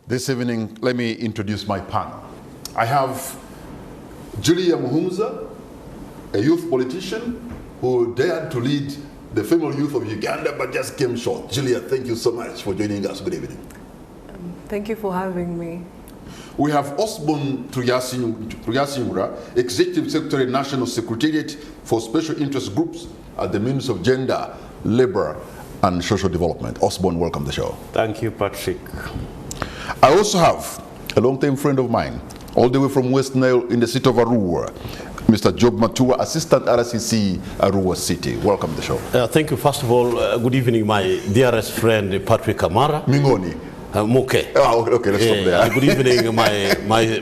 This evening, let me introduce my panel. I have Julia Muhumuza, a youth politician who dared to lead the female youth of Uganda but just came short. Julia, thank you so much for joining us. Good evening. Thank you for having me. We have Osborne Tuyasinyura, Executive Secretary, National Secretariat for Special Interest Groups at the Ministry of Gender, Labour and Social Development. Osborne, welcome to the show. Thank you, Patrick. I also have a long-time friend of mine, all the way from West Nile in the city of Arua, Mr. Job Matua, Assistant RCC, Arua City. Welcome to the show. Thank you. First of all, good evening, my dearest friend, Patrick Amara. Mingoni. Muke. Oh, okay, let's stop there. Good evening,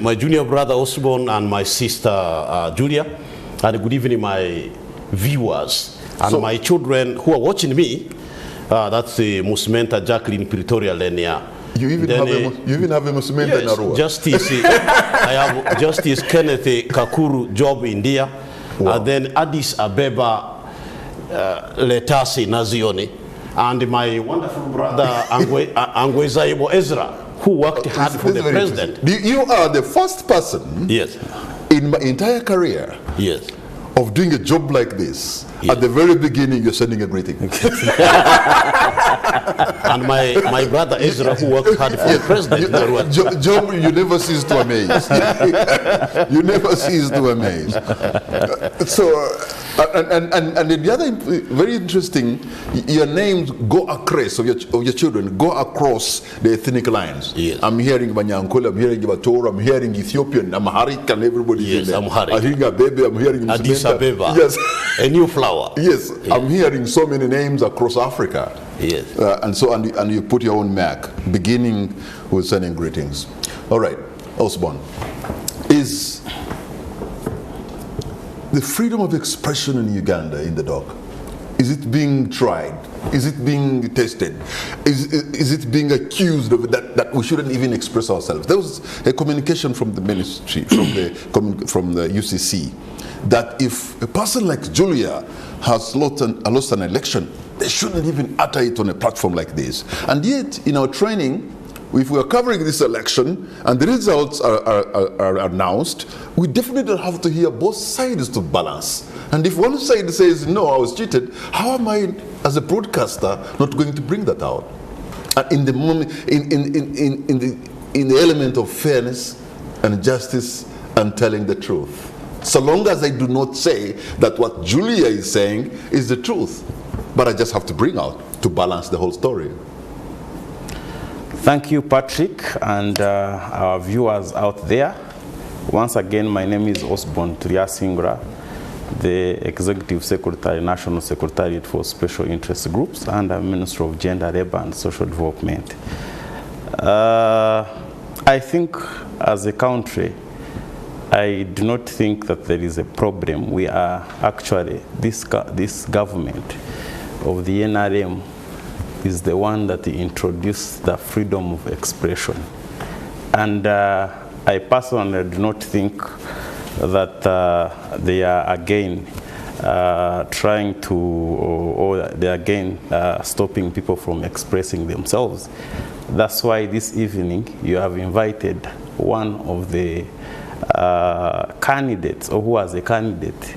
my junior brother Osborne and my sister Julia. And good evening, my viewers and my children who are watching me. That's the Musmenta Jacqueline Pretoria Lenia. You even have a Musmenta in Arua. Justice, I have Justice Kenneth Kakuru Job India. Wow. And then Addis Abeba Letasi Nazioni. And my wonderful brother Angwezaibo Ezra, who worked hard for the president. You are the first person in my entire career of doing a job like this. At the very beginning, you're sending a greeting. And my brother Ezra, who worked hard for the president. Job, you never cease to amaze. You never cease to amaze. And the other very interesting, your names go across, of your children, go across the ethnic lines. Yes. I'm hearing Banyankole, I'm hearing Bator, I'm hearing Ethiopian, Amharic, and everybody in there. Amharic. I'm hearing Abebe, I'm hearing Addis Abeba. Yes. A new flower. Yes. I'm hearing so many names across Africa. Yes. And you put your own mark, beginning with sending greetings. All right, Osborne, is the freedom of expression in Uganda in the dock, is it being tried? Is it being tested? Is it being accused of that we shouldn't even express ourselves? There was a communication from the ministry, from the UCC, that if a person like Julia has lost an election, they shouldn't even utter it on a platform like this. And yet, in our training, if we are covering this election and the results are announced, we definitely have to hear both sides to balance. And if one side says, no, I was cheated, how am I, as a broadcaster, not going to bring that out? And in the moment, in the element of fairness and justice and telling the truth. So long as I do not say that what Julia is saying is the truth, but I just have to bring out to balance the whole story. Thank you, Patrick, and our viewers out there. Once again, my name is Osborne Tuyasinyura, the Executive Secretary, National Secretariat for Special Interest Groups, and the Minister of Gender, Labour and Social Development. I think, as a country, I do not think that there is a problem. We are actually, this government of the NRM is the one that introduced the freedom of expression. And I personally do not think that they are again trying to, or they are again stopping people from expressing themselves. That's why this evening you have invited one of the candidates, or who was a candidate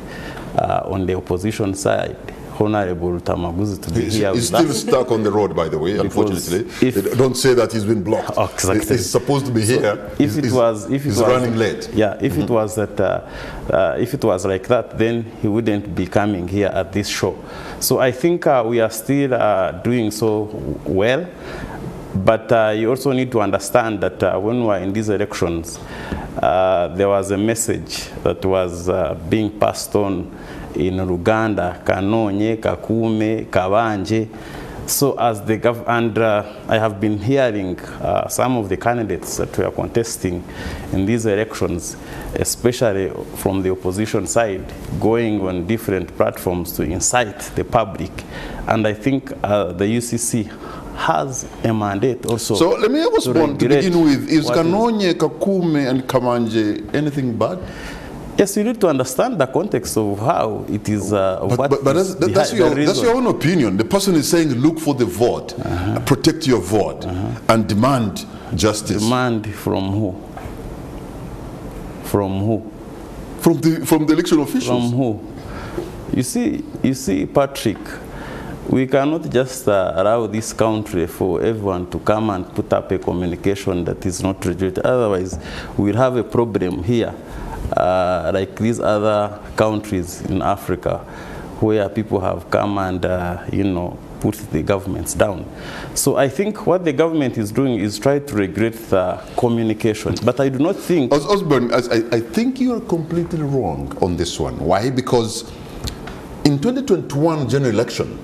on the opposition side, Honorable Tamaguzi, to be here with us. He's still stuck on the road, by the way, unfortunately. Don't say that he's been blocked. Oh, exactly. He's supposed to be here. If it was running late. Yeah, if it was that, if it was like that, then he wouldn't be coming here at this show. So I think we are still doing so well. But you also need to understand that when we are in these elections, there was a message that was being passed on in Uganda, Kanonye, Kakume, Kabanje. So as the and I have been hearing some of the candidates that were contesting in these elections, especially from the opposition side, going on different platforms to incite the public. And I think the UCC has a mandate also. So let me ask one to begin with. Is Kanonye, Kakume, and Kabanje anything bad? Yes, you need to understand the context of how it is. But that's your own opinion. The person is saying, look for the vote, protect your vote, and demand justice. Demand from who? From who? From the election officials. From who? You see, Patrick, we cannot just allow this country for everyone to come and put up a communication that is not regulated. Otherwise, we'll have a problem here. Like these other countries in Africa where people have come and, put the governments down. So I think what the government is doing is try to regulate the communication. But I do not think... Osborne, I think you are completely wrong on this one. Why? Because in 2021 general election,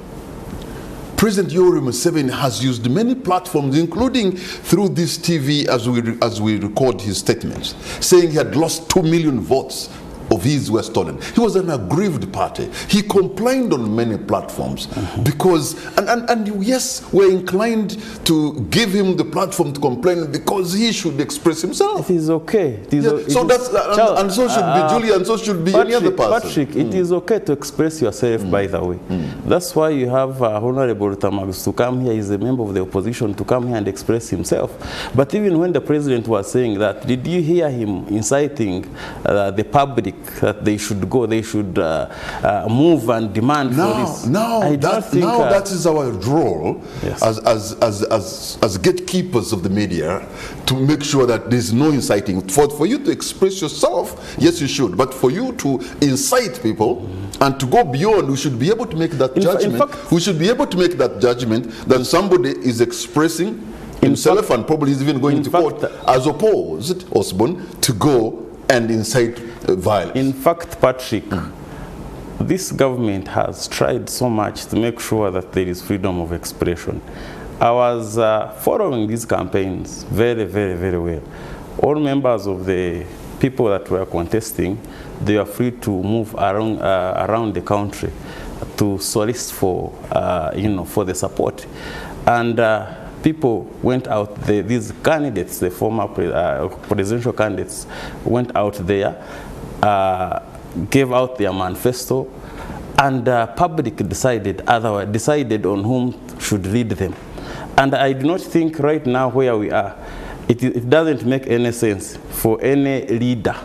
President Yoweri Museveni has used many platforms, including through this TV as we record his statements, saying he had lost 2 million votes of his were stolen. He was an aggrieved party. He complained on many platforms because, and yes, we're inclined to give him the platform to complain because he should express himself. It is okay. And so should be Julia, and so should be any other person. Patrick, it is okay to express yourself, by the way. That's why you have Honorable Tamagus to come here. He's a member of the opposition to come here and express himself. But even when the president was saying that, did you hear him inciting the public that they should go, they should move and demand for this? That is our role, yes, as gatekeepers of the media, to make sure that there's no inciting. For you to express yourself, yes, you should. But for you to incite people and to go beyond, we should be able to make that judgment. We should be able to make that judgment that somebody is expressing himself and probably is even going to court, as opposed, Osborne, to go and incite violence. In fact, Patrick, this government has tried so much to make sure that there is freedom of expression. I was following these campaigns very, very, very well. All members of the people that were contesting, they are free to move around the country to solicit for, for the support. And people went out there, these candidates, the former presidential candidates, went out there, gave out their manifesto, and public decided on whom should lead them. And I do not think right now where we are, it doesn't make any sense for any leader,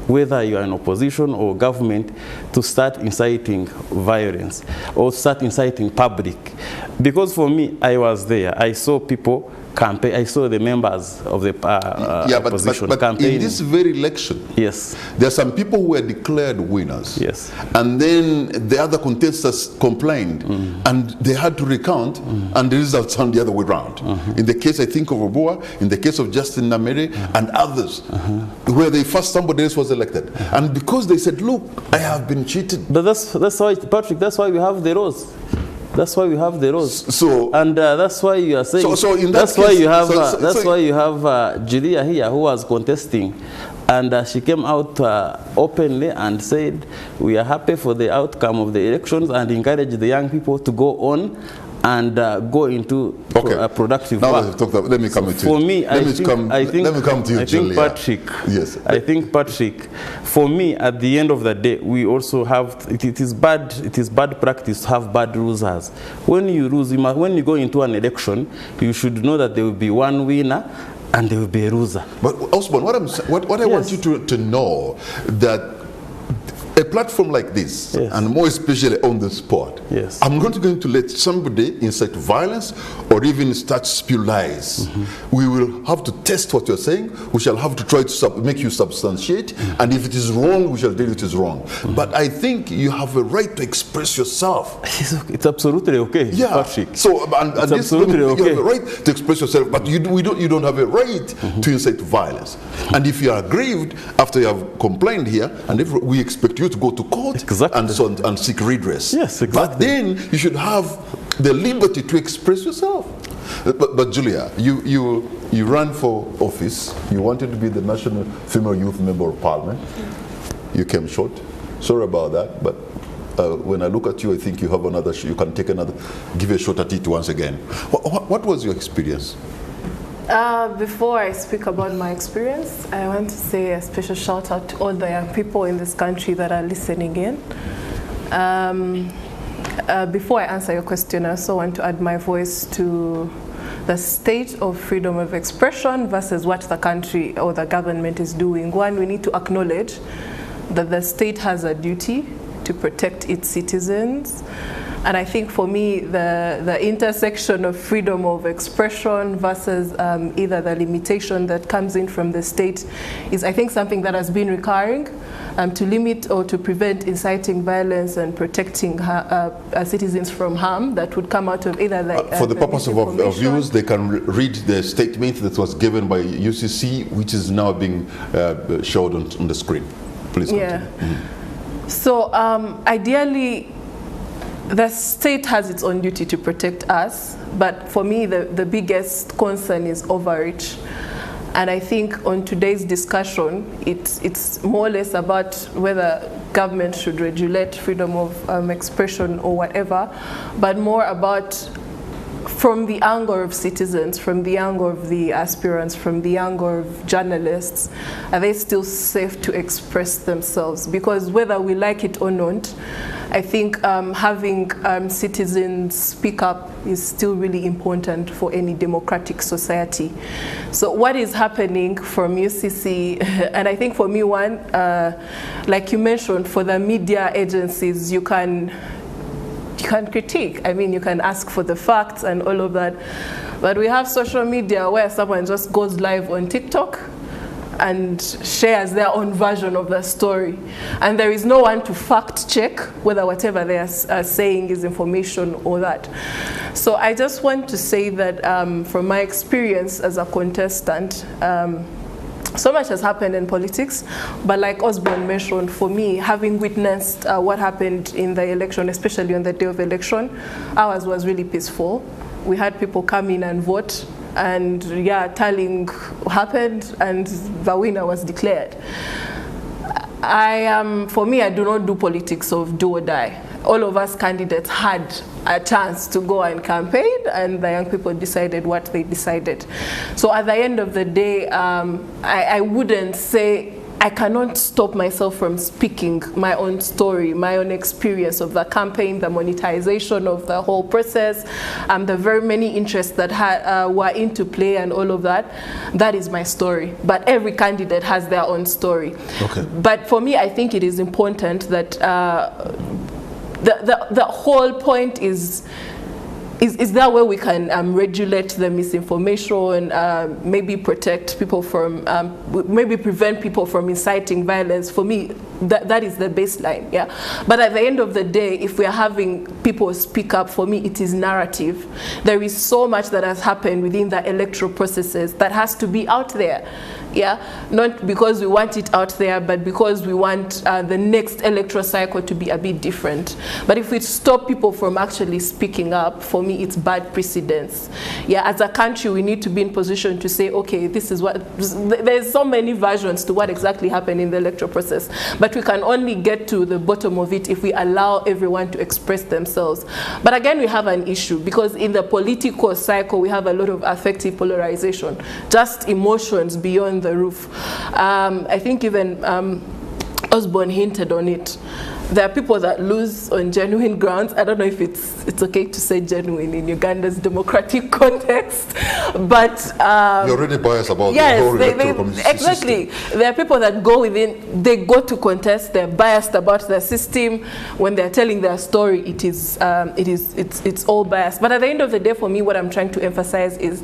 whether you are in opposition or government, to start inciting violence or start inciting public. Because for me, I was there. I saw people campaign. I saw the members of the opposition campaigning. In this very election, yes, there are some people who were declared winners. Yes. And then the other contestants complained, and they had to recount, and the results turned the other way around. In the case, I think, of Obua, in the case of Justin Namere, and others, where somebody else was elected. And because they said, look, I have been cheated. But that's why, Patrick, that's why we have the laws. That's why we have the laws. So, and that's why you are saying. So in that's that why case, you have. That's why you have Julia here, who was contesting, and she came out openly and said, "We are happy for the outcome of the elections," and encouraged the young people to go on and go into productive now work. that you've talked about, let me come to you. For me, let me come to you, Julia. Patrick. Yes. I think, Patrick, for me, at the end of the day, we also have. It is bad practice to have bad losers. When you lose, when you go into an election, you should know that there will be one winner and there will be a loser. But Osborne, what I want you to know, that a platform like this, yes, and more especially on the spot, yes, I'm not going to let somebody incite violence or even start spew lies. We will have to test what you're saying. We shall have to try to make you substantiate, and if it is wrong, we shall deal it as wrong. But I think you have a right to express yourself. It's absolutely okay. Yeah. Patrick. So, and it's absolutely okay. You have a right to express yourself, but you don't have a right to incite violence. And if you are aggrieved after you have complained here, and if we expect you to go to court, exactly, and seek redress. Yes, exactly. But then you should have the liberty to express yourself. But Julia, you ran for office. You wanted to be the National Female Youth Member of Parliament. You came short. Sorry about that. But when I look at you, I think you have another. You can take another. Give a shot at it once again. What was your experience? Before I speak about my experience, I want to say a special shout out to all the young people in this country that are listening in. Before I answer your question, I also want to add my voice to the state of freedom of expression versus what the country or the government is doing. One, we need to acknowledge that the state has a duty to protect its citizens. And I think for me, the intersection of freedom of expression versus either the limitation that comes in from the state is, I think, something that has been recurring to limit or to prevent inciting violence and protecting citizens from harm that would come out of either the... for the purpose of viewers, they can read the statement that was given by UCC, which is now being showed on the screen. Please continue. Yeah. Mm-hmm. So ideally, the state has its own duty to protect us, but for me the biggest concern is overreach. And I think on today's discussion, it's more or less about whether government should regulate freedom of expression or whatever, but more about from the angle of citizens, from the angle of the aspirants, from the angle of journalists, are they still safe to express themselves? Because whether we like it or not, I think having citizens speak up is still really important for any democratic society. So what is happening from UCC, and I think for me one, like you mentioned, for the media agencies, you can critique. I mean, you can ask for the facts and all of that. But we have social media where someone just goes live on TikTok and shares their own version of the story. And there is no one to fact check whether whatever they are saying is information or that. So I just want to say that from my experience as a contestant, so much has happened in politics, but like Osborne mentioned, for me, having witnessed what happened in the election, especially on the day of election, ours was really peaceful. We had people come in and vote, and yeah, tallying happened, and the winner was declared. For me, I do not do politics of do or die. All of us candidates had a chance to go and campaign, and the young people decided what they decided. So at the end of the day, I wouldn't say, I cannot stop myself from speaking my own story, my own experience of the campaign, the monetization of the whole process, the very many interests that were into play and all of that. That is my story. But every candidate has their own story. Okay. But for me, I think it is important that the whole point is that where we can regulate the misinformation, maybe protect people from, maybe prevent people from inciting violence. For me, that is the baseline, yeah. But at the end of the day, if we are having people speak up, for me, it is narrative. There is so much that has happened within the electoral processes that has to be out there, yeah. Not because we want it out there, but because we want the next electoral cycle to be a bit different. But if we stop people from actually speaking up, for me, it's bad precedence. Yeah, as a country, we need to be in position to say, okay, this is what, there's so many versions to what exactly happened in the electoral process, but we can only get to the bottom of it if we allow everyone to express themselves. But again, we have an issue, because in the political cycle, we have a lot of affective polarization, just emotions beyond the roof. I think even Osborne hinted on it. There are people that lose on genuine grounds. I don't know if it's okay to say genuine in Uganda's democratic context, but you're already biased about the whole electoral exactly. System. There are people that go within, they go to contest. They're biased about the system. When they're telling their story, it's all biased. But at the end of the day, for me, what I'm trying to emphasize is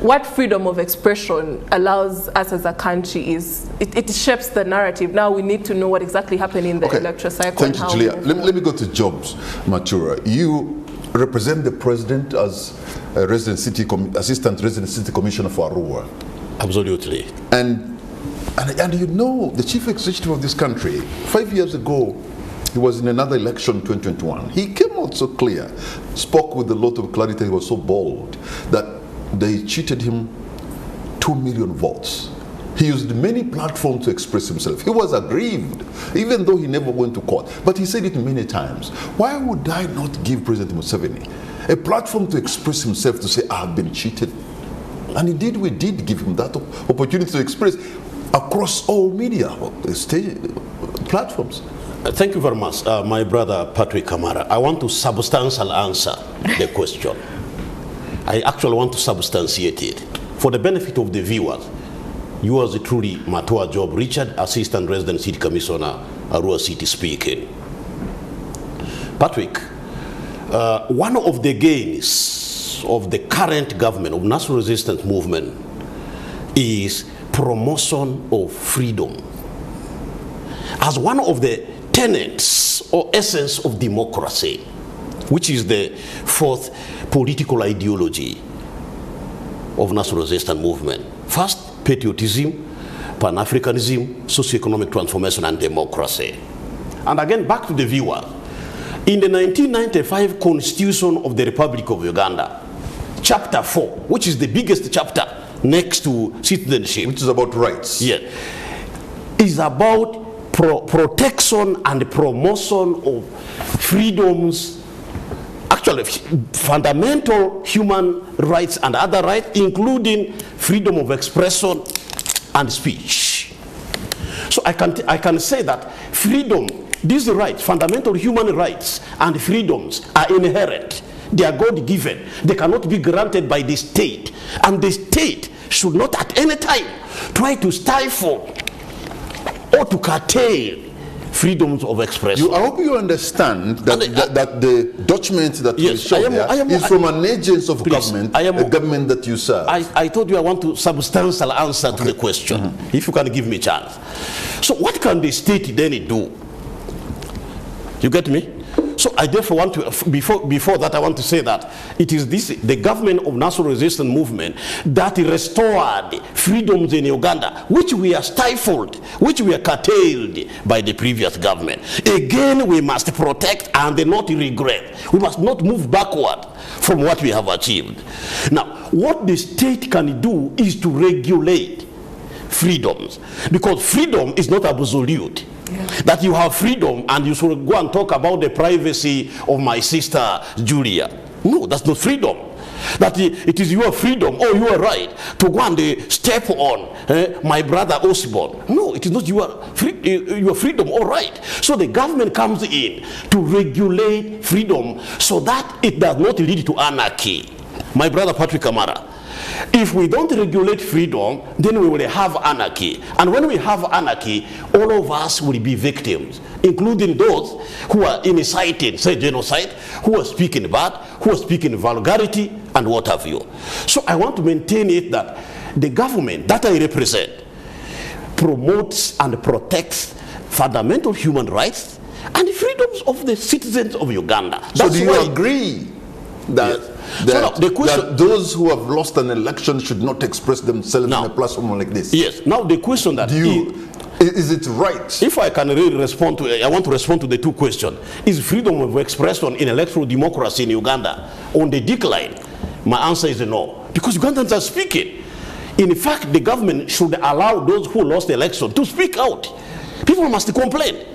what freedom of expression allows us as a country is it shapes the narrative. Now we need to know what exactly happened in the electoral cycle. Thank you, Julia. Let me go to Jobs Matura. You represent the president as a assistant resident city commissioner for Arua. Absolutely. And you know, the chief executive of this country, 5 years ago, he was in another election, 2021. He came out so clear, spoke with a lot of clarity. He was so bold that they cheated him 2 million votes. He used many platforms to express himself. He was aggrieved, even though he never went to court. But he said it many times. Why would I not give President Museveni a platform to express himself, to say, I've been cheated? And indeed, we did give him that opportunity to express across all media platforms. Thank you very much, my brother Patrick Kamara. I want to substantially answer the question. I actually want to substantiate it. For the benefit of the viewers, yours truly, Matua Job Richard, Assistant Resident City Commissioner, Arua City speaking. Patrick, one of the gains of the current government of national resistance movement is promotion of freedom as one of the tenets or essence of democracy, which is the fourth political ideology of national resistance movement. First, patriotism, Pan-Africanism, socio-economic transformation, and democracy. And again, back to the viewer. In the 1995 Constitution of the Republic of Uganda, Chapter 4, which is the biggest chapter next to citizenship, which is about rights, yeah, is about protection and promotion of freedoms, actually fundamental human rights and other rights, including freedom of expression and speech. So I can say that freedom, these rights, fundamental human rights and freedoms are inherent. They are God-given. They cannot be granted by the state. And the state should not at any time try to stifle or to curtail freedoms of expression. I hope you understand that the document that you show is from an agent of government, a government that you serve. I told you I want to substantial answer to the question, if you can give me a chance. So what can the state then do? You get me? So I therefore want to, before that I want to say that it is the government of national resistance movement that restored freedoms in Uganda, which we are stifled, which we are curtailed by the previous government. Again, we must protect and not regret. We must not move backward from what we have achieved. Now, what the state can do is to regulate freedoms, because freedom is not absolute. Yeah. That you have freedom and you should go and talk about the privacy of my sister Julia. No, that's not freedom. That it is your freedom or your right to go and step on my brother Osborne. No, it is not your freedom or right. So the government comes in to regulate freedom so that it does not lead to anarchy. My brother Patrick Kamara, if we don't regulate freedom, then we will have anarchy. And when we have anarchy, all of us will be victims, including those who are inciting, say, genocide, who are speaking bad, who are speaking vulgarity, and what have you. So I want to maintain it that the government that I represent promotes and protects fundamental human rights and the freedoms of the citizens of Uganda. So do you agree that, yes, that those who have lost an election should not express themselves in a platform like this? Yes. Now the question that is it right? If I can really respond to, I want to respond to the two questions. Is freedom of expression in electoral democracy in Uganda on the decline? My answer is no, because Ugandans are speaking. In fact, the government should allow those who lost the election to speak out. People must complain.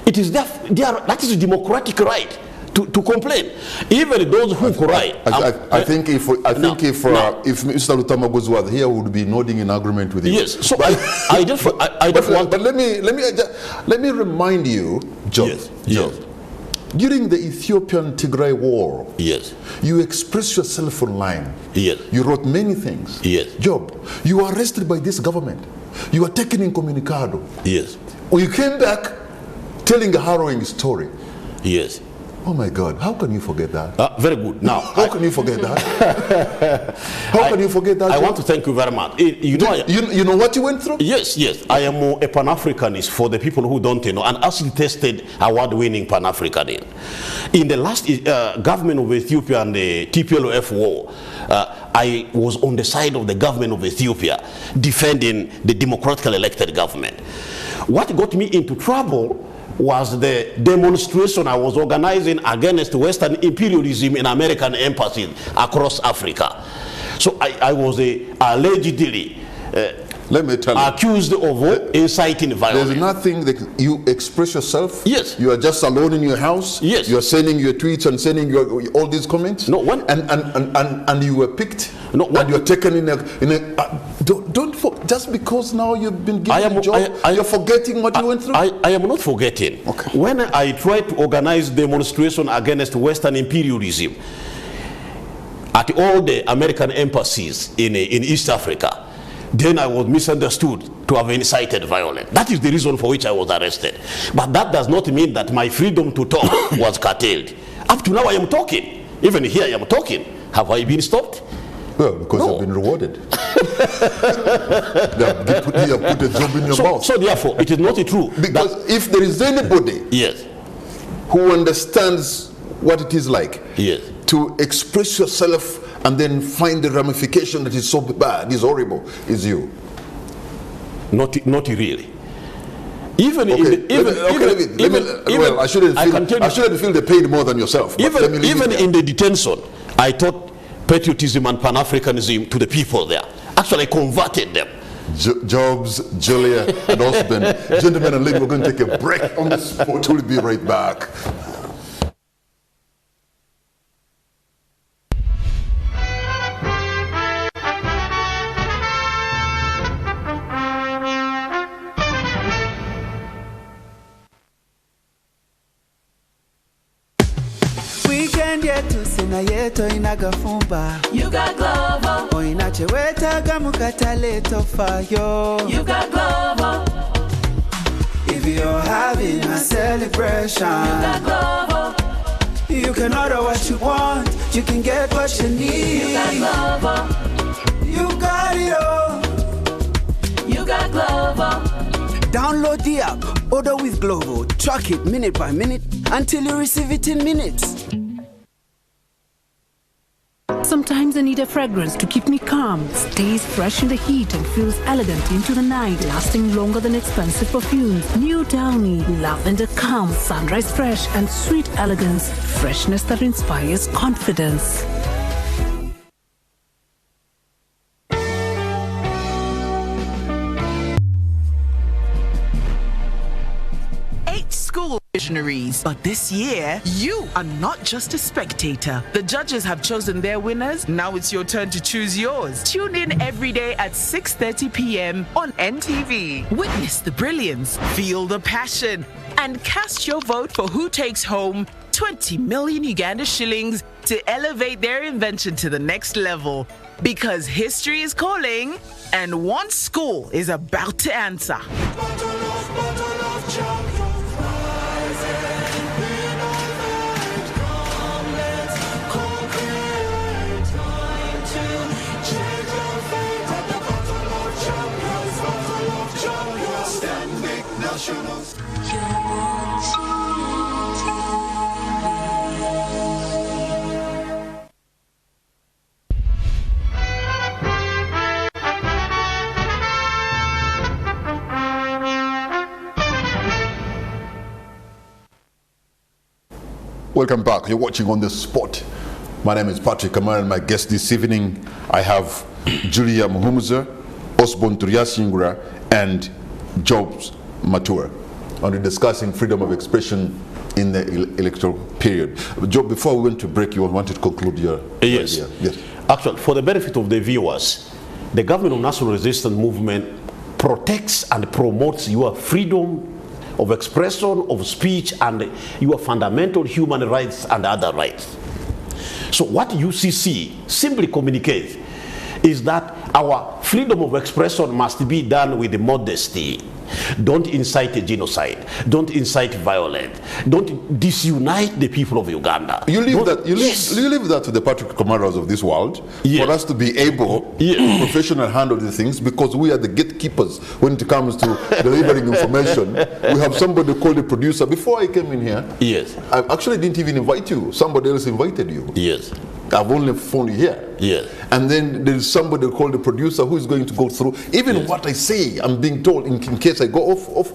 It is that is a democratic right to complain. Even those who cry. I think if Mr. Lutamago's was here, we would be nodding in agreement with you. Yes. So I just want. But let me remind you, Job. Yes. Yes. During the Ethiopian Tigray War, yes, you expressed yourself online. Yes. You wrote many things. Yes. Job, you were arrested by this government. You were taken in Communicado. Yes. You came back telling a harrowing story. Yes. Oh my God, how can you forget that? Very good. Now, how can you forget that? How can you forget that? I want to thank you very much. You know what you went through? Yes, yes. I am a Pan-Africanist for the people who don't know, and actually tested award-winning Pan-Africanist. In the last government of Ethiopia and the TPLF war, I was on the side of the government of Ethiopia defending the democratically elected government. What got me into trouble was the demonstration I was organizing against Western imperialism in American embassies across Africa. So I was allegedly Let me tell you. Accused of inciting violence. There's nothing that you express yourself. Yes. You are just alone in your house. Yes. You are sending your tweets and sending your all these comments. No, when and you were picked. No, and you're taken in a just because now you've been given a job, you're forgetting what you went through. I am not forgetting. Okay. When I tried to organize demonstration against Western imperialism at all the American embassies in East Africa, then I was misunderstood to have incited violence. That is the reason for which I was arrested. But that does not mean that my freedom to talk was curtailed. Up to now I am talking. Even here I am talking. Have I been stopped? Well, because No. you've been rewarded. They have put a job in your mouth. So therefore, it is not true. Because if there is anybody Yes. who understands what it is like Yes. to express yourself and then find the ramification that is so bad, is horrible, is you. Not really. Even Okay, in the, well, I shouldn't can tell you- feel the pain more than yourself. But let me leave Even it there. in the detention, I taught patriotism and Pan-Africanism to the people there. Actually, I converted them. Jobs, Julia, and Osborne. Gentlemen and ladies, we're going to take a break on the spot. We'll be right back. Weekend yetu sina yeto inagafumba. You got Glovo. Oinacheweta mukatale tofayo. You got Glovo. If you're having a celebration, You got Glovo. you can order what you want, you can get what you need. You got Glovo. You got it all. You got Glovo. Download the app, order with Glovo, track it minute by minute until you receive it in minutes. Sometimes I need a fragrance to keep me calm, stays fresh in the heat and feels elegant into the night, lasting longer than expensive perfumes. New Downy, lavender calm, sunrise fresh and sweet elegance, freshness that inspires confidence. School missionaries. But this year, you are not just a spectator. The judges have chosen their winners. Now it's your turn to choose yours. Tune in every day at 6:30 p.m. on NTV. Witness the brilliance, feel the passion, and cast your vote for who takes home 20 million Uganda shillings to elevate their invention to the next level. Because history is calling, and one school is about to answer. Welcome back. You're watching On The Spot. My name is Patrick Kamara, and my guest this evening, I have Julia Muhumuza, Osborne Turiasingura, and Jobs Matura. And we're discussing freedom of expression in the electoral period. Job, before we went to break, you wanted to conclude your Yes. idea. Yes. Actually, for the benefit of the viewers, the Government of National Resistance Movement protects and promotes your freedom of expression, of speech, and your fundamental human rights and other rights. So what UCC simply communicates is that our freedom of expression must be done with modesty. Don't incite a genocide. Don't incite violence. Don't disunite the people of Uganda. You leave Yes. you leave that to the Patrick Kamaras of this world, Yes. for us to be able Yes. to professionally handle the things, because we are the gatekeepers when it comes to delivering information. We have somebody called the producer. Before I came in here, Yes. I actually didn't even invite you. Somebody else invited you. Yes. I've only phoned you here. Yes. And then there's somebody called the producer who is going to go through even what I say. I'm being told in case I go off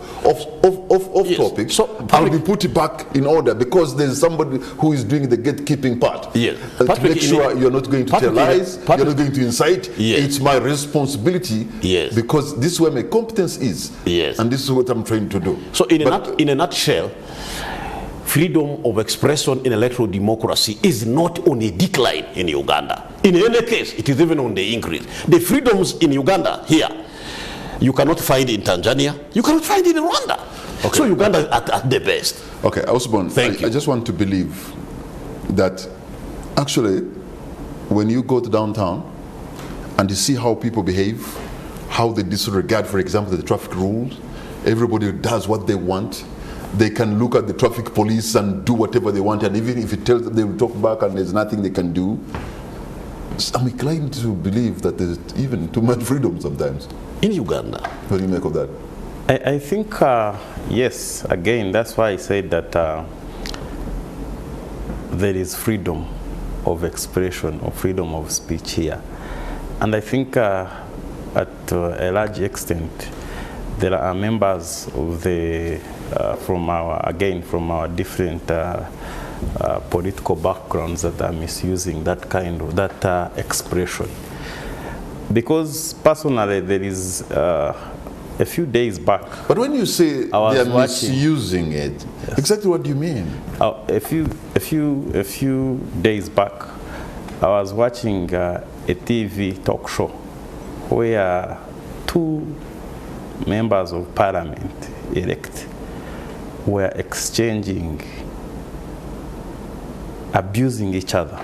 topic, So, I'll be put it back in order because there's somebody who is doing the gatekeeping part. Yes. To make sure you're not going to tell lies, you're not going to incite. Yes. It's my responsibility. Yes. Because this is where my competence is. Yes. And this is what I'm trying to do. So in a nutshell, freedom of expression in electoral democracy is not on a decline in Uganda. In any case, it is even on the increase. The freedoms in Uganda here, you cannot find in Tanzania, you cannot find in Rwanda. Okay. So Uganda is at the best. Okay, Osborne, Thank you. I just want to believe that actually when you go to downtown and you see how people behave, how they disregard, for example, the traffic rules, everybody does what they want. They can look at the traffic police and do whatever they want, and even if it tells them they will talk back and there's nothing they can do. I'm inclined to believe that there's even too much freedom sometimes. In Uganda. What do you make of that? I think, yes, again, that's why I said that there is freedom of expression or freedom of speech here. And I think at a large extent, there are members of the, from our different political backgrounds that are misusing that kind of, that expression. Because personally, there is a few days back. But when you say they are misusing it, yes. Exactly what do you mean? A few days back, I was watching a TV talk show where two members of parliament elect were exchanging, abusing each other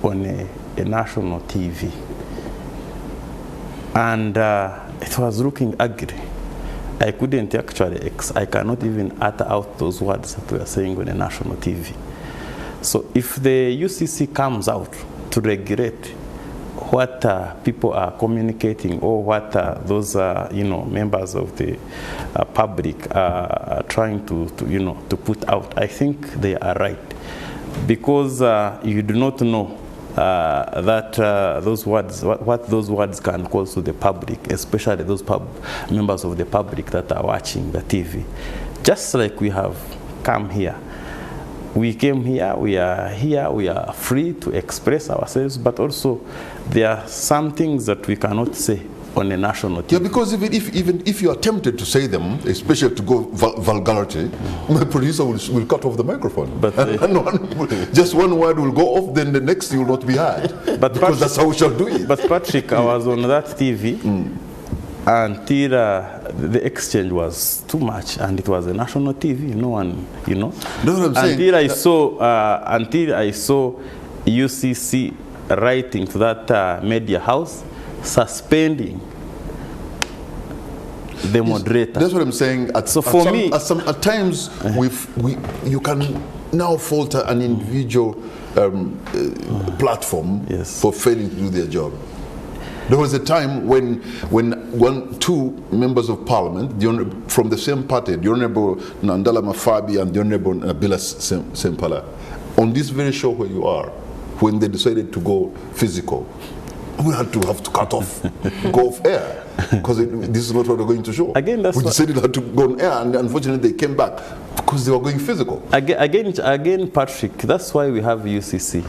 on a national TV. And it was looking ugly. I couldn't actually, I cannot even utter out those words that we are saying on a national TV. So if the UCC comes out to regulate what people are communicating or what those members of the public are trying to put out, I think they are right, because you do not know that those words, what those words can cause to the public, especially those members of the public that are watching the TV. Just like we have come here. We came here, we are free to express ourselves, but also there are some things that we cannot say on a national TV. Yeah, because even if you are tempted to say them, especially to go vulgarity, my producer will cut off the microphone. But just one word will go off, then the next will not be heard. But because that's how we shall do it. But Patrick, I was on that TV until the exchange was too much, and it was a national TV. No one, know what I'm saying? Until I saw UCC writing to that media house, suspending the moderator. That's what I'm saying. At times, you can now falter an individual platform for failing to do their job. There was a time when two members of parliament from the same party, the Honorable Nandala Mafabi and the Honorable Nabila Sempala, on this very show where you are, when they decided to go physical, we had to cut off, go off air, because this is not what we're going to show. Again, we decided to go on air, and unfortunately they came back because they were going physical. Again, Patrick, that's why we have UCC.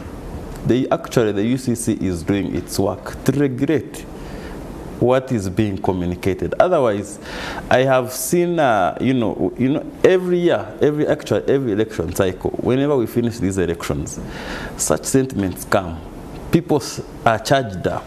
Actually, the UCC is doing its work to regulate what is being communicated. Otherwise, I have seen, every year, every election cycle, whenever we finish these elections, such sentiments come. People are charged up.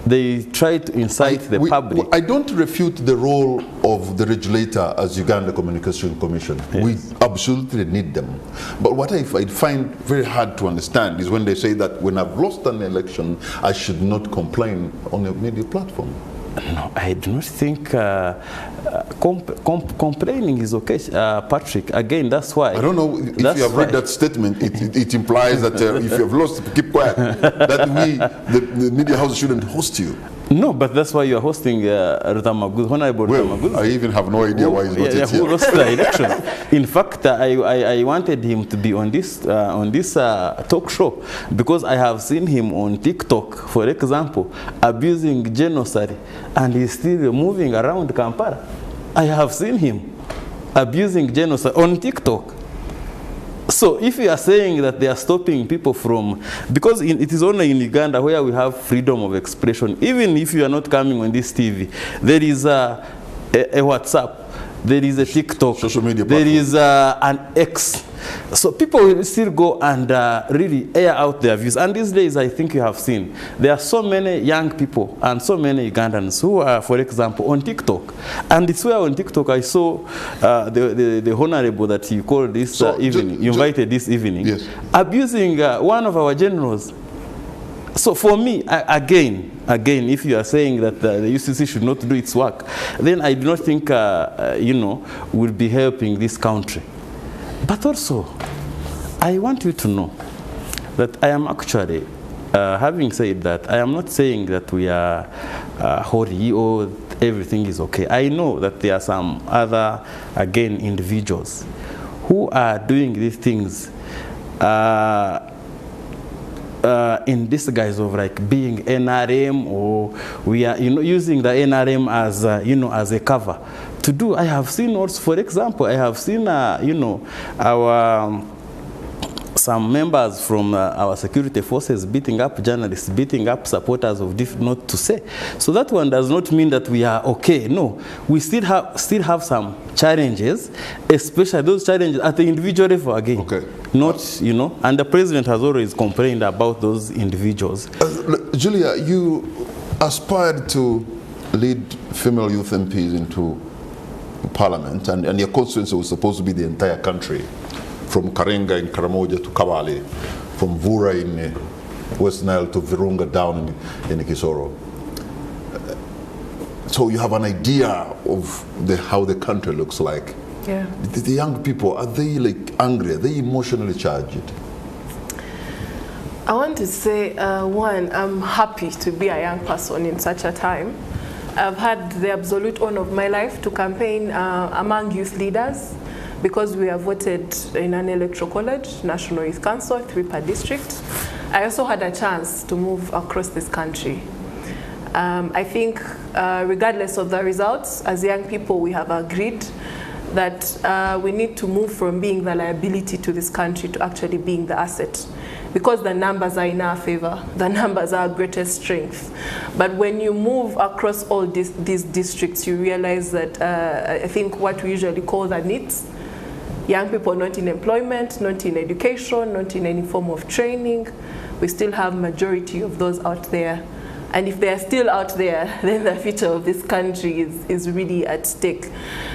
They try to incite the public. I don't refute the role of the regulator as Uganda Communication Commission. Yes. We absolutely need them. But what I find very hard to understand is when they say that when I've lost an election, I should not complain on a media platform. No, I do not think complaining is okay, Patrick. Again, that's why. I don't know if you have read that statement. It implies that if you have lost, keep quiet. That the media house shouldn't host you. No, but that's why you are hosting Rutamaguzi, Honorable Rutamaguzi. I even have no idea why he's not Yeah, here. who lost the election. In fact, I wanted him to be on this talk show because I have seen him on TikTok, for example, abusing genocide, and he's still moving around Kampala. I have seen him abusing genocide on TikTok. So if you are saying that they are stopping people from, because it is only in Uganda where we have freedom of expression, even if you are not coming on this TV, there is a WhatsApp, there is a TikTok, social media there platform. is an X. So people will still go and really air out their views. And these days, I think you have seen, there are so many young people and so many Ugandans who are, for example, on TikTok. And it's where on TikTok I saw the honorable that you called this evening, you invited this evening, yes, abusing one of our generals. So for me, again, if you are saying that the UCC should not do its work, then I do not think, we'll be helping this country. But also, I want you to know that I am actually, having said that, I am not saying that we are holy or everything is okay. I know that there are some other, again, individuals who are doing these things in this guise of like being NRM, or we are using the NRM as as a cover to do. I have seen also, for example, I have seen our some members from our security forces beating up journalists, beating up supporters of not to say. So that one does not mean that we are okay. No, we still have some challenges, especially those challenges at the individual level again. Okay. Not, and the president has always complained about those individuals. Julia, you aspired to lead female youth MPs into parliament, and your constituency was supposed to be the entire country, from Karenga in Karamoja to Kabale, from Vura in West Nile to Virunga down in Kisoro. So you have an idea of how the country looks like. Yeah. The young people, are they like angry? Are they emotionally charged? I want to say, one, I'm happy to be a young person in such a time. I've had the absolute honor of my life to campaign among youth leaders, because we are voted in an electoral college, National Youth Council, 3 per district. I also had a chance to move across this country. I think regardless of the results, as young people, we have agreed that we need to move from being the liability to this country to actually being the asset, because the numbers are in our favor. The numbers are our greatest strength. But when you move across all these districts, you realize that I think what we usually call the needs, young people not in employment, not in education, not in any form of training, we still have majority of those out there. And if they are still out there, then the future of this country is really at stake.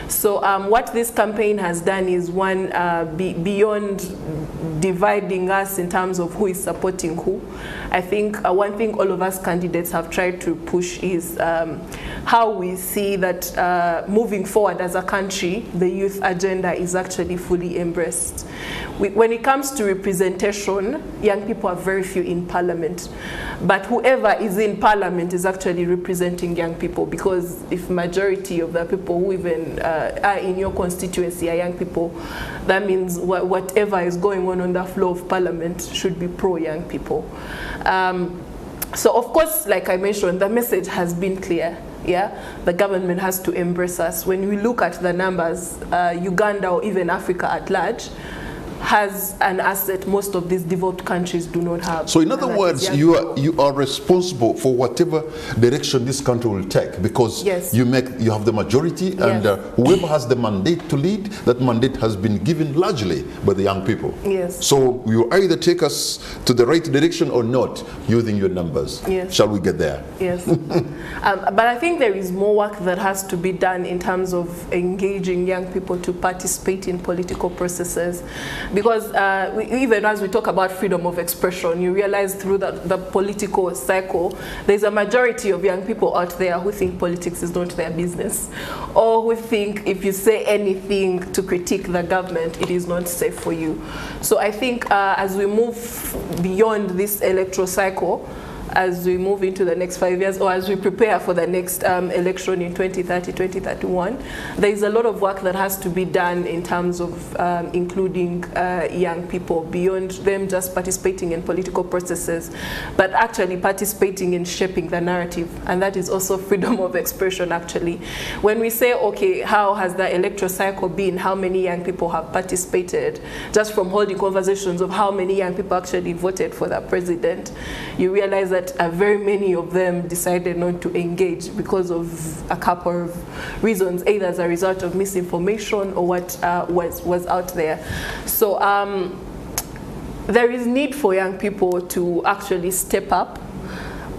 So what this campaign has done is, one, beyond dividing us in terms of who is supporting who, I think one thing all of us candidates have tried to push is how we see that moving forward as a country, the youth agenda is actually fully embraced. When it comes to representation, young people are very few in parliament. But whoever is in parliament is actually representing young people, because if majority of the people who even are in your constituency are young people, that means whatever is going on the floor of parliament should be pro-young people. So of course, like I mentioned, the message has been clear. Yeah, the government has to embrace us. When we look at the numbers, Uganda or even Africa at large has an asset most of these developed countries do not have. So in other words, you are responsible for whatever direction this country will take, because yes, you have the majority, yes, and whoever has the mandate to lead, that mandate has been given largely by the young people. Yes. So you either take us to the right direction or not, using your numbers. Yes. Shall we get there? Yes. But I think there is more work that has to be done in terms of engaging young people to participate in political processes. Because even as we talk about freedom of expression, you realize through the political cycle, there's a majority of young people out there who think politics is not their business, or who think if you say anything to critique the government, it is not safe for you. So I think as we move beyond this electoral cycle, as we move into the next 5 years, or as we prepare for the next election in 2030, 2031, there is a lot of work that has to be done in terms of including young people, beyond them just participating in political processes, but actually participating in shaping the narrative. And that is also freedom of expression, actually. When we say, okay, how has the electoral cycle been? How many young people have participated? Just from holding conversations of how many young people actually voted for the president, you realize that very many of them decided not to engage because of a couple of reasons, either as a result of misinformation or what was out there. So there is need for young people to actually step up.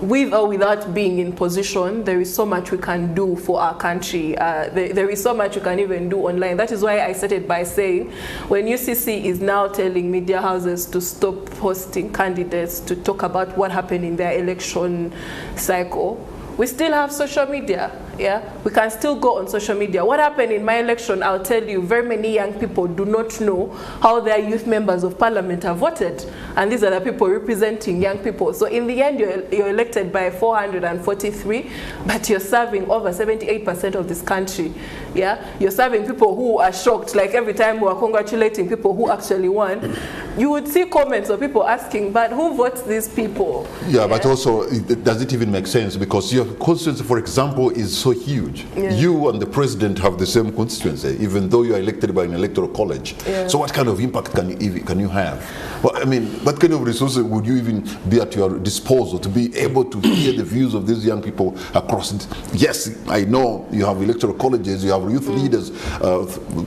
With or without being in position, there is so much we can do for our country. There is so much you can even do online. That is why I started by saying, when UCC is now telling media houses to stop hosting candidates to talk about what happened in their election cycle, we still have social media. Yeah, we can still go on social media. What happened in my election, I'll tell you, very many young people do not know how their youth members of parliament have voted. And these are the people representing young people. So in the end, you're elected by 443, but you're serving over 78% of this country. Yeah, you're serving people who are shocked, like every time we are congratulating people who actually won, you would see comments of people asking, but who votes these people? Yeah, but also, does it even make sense? Because your constituency, for example, is so huge. Yeah. You and the president have the same constituency, even though you are elected by an electoral college. Yeah. So what kind of impact can you have? Well, I mean, what kind of resources would you even be at your disposal to be able to hear the views of these young people across it? Yes, I know you have electoral colleges, you have youth leaders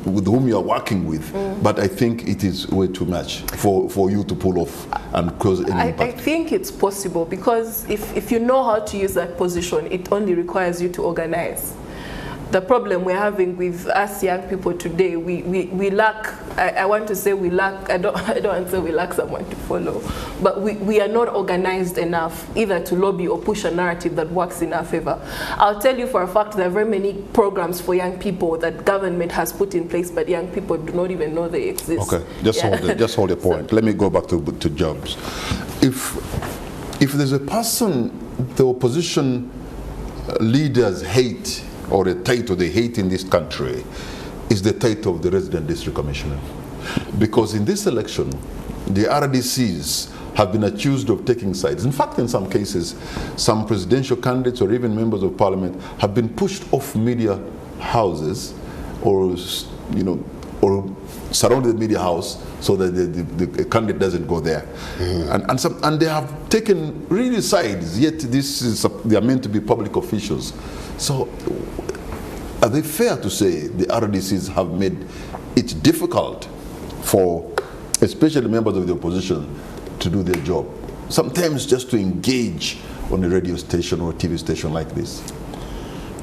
with whom you are working with, but I think it is way too much for you to pull off and cause any impact. I think it's possible, because if you know how to use that position, it only requires you to organize. The problem we're having with us young people today, we lack, I want to say we lack, I don't want to say we lack someone to follow, but we are not organized enough either to lobby or push a narrative that works in our favor. I'll tell you for a fact there are very many programs for young people that government has put in place, but young people do not even know they exist. Okay, just hold your point. Let me go back to jobs. If there's a person the opposition leaders hate, or the title they hate in this country, is the title of the resident district commissioner. Because in this election, the RDCs have been accused of taking sides. In fact, in some cases, some presidential candidates or even members of parliament have been pushed off media houses, or or surrounded the media house so that the candidate doesn't go there. And they have taken really sides, yet they are meant to be public officials. So are they fair to say the RDCs have made it difficult for especially members of the opposition to do their job, sometimes just to engage on a radio station or a TV station like this?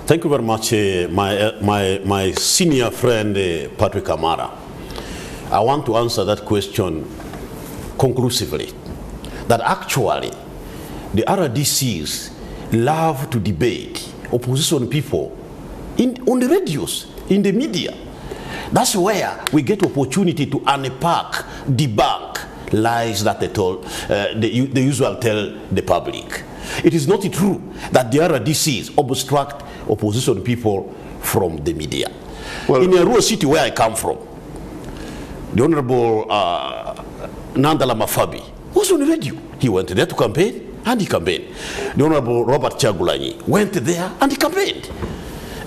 Thank you very much, my senior friend, Patrick Amara. I want to answer that question conclusively, that actually the RDCs love to debate opposition people on the radios, in the media. That's where we get opportunity to unpack, debunk lies that they usually tell the public. It is not true that the RDCs obstruct opposition people from the media. Well, in a rural city where I come from, the Honorable Nandala Mafabi was on the radio. He went there to campaign, and he campaigned. The Honorable Robert Chagulanyi went there and he campaigned.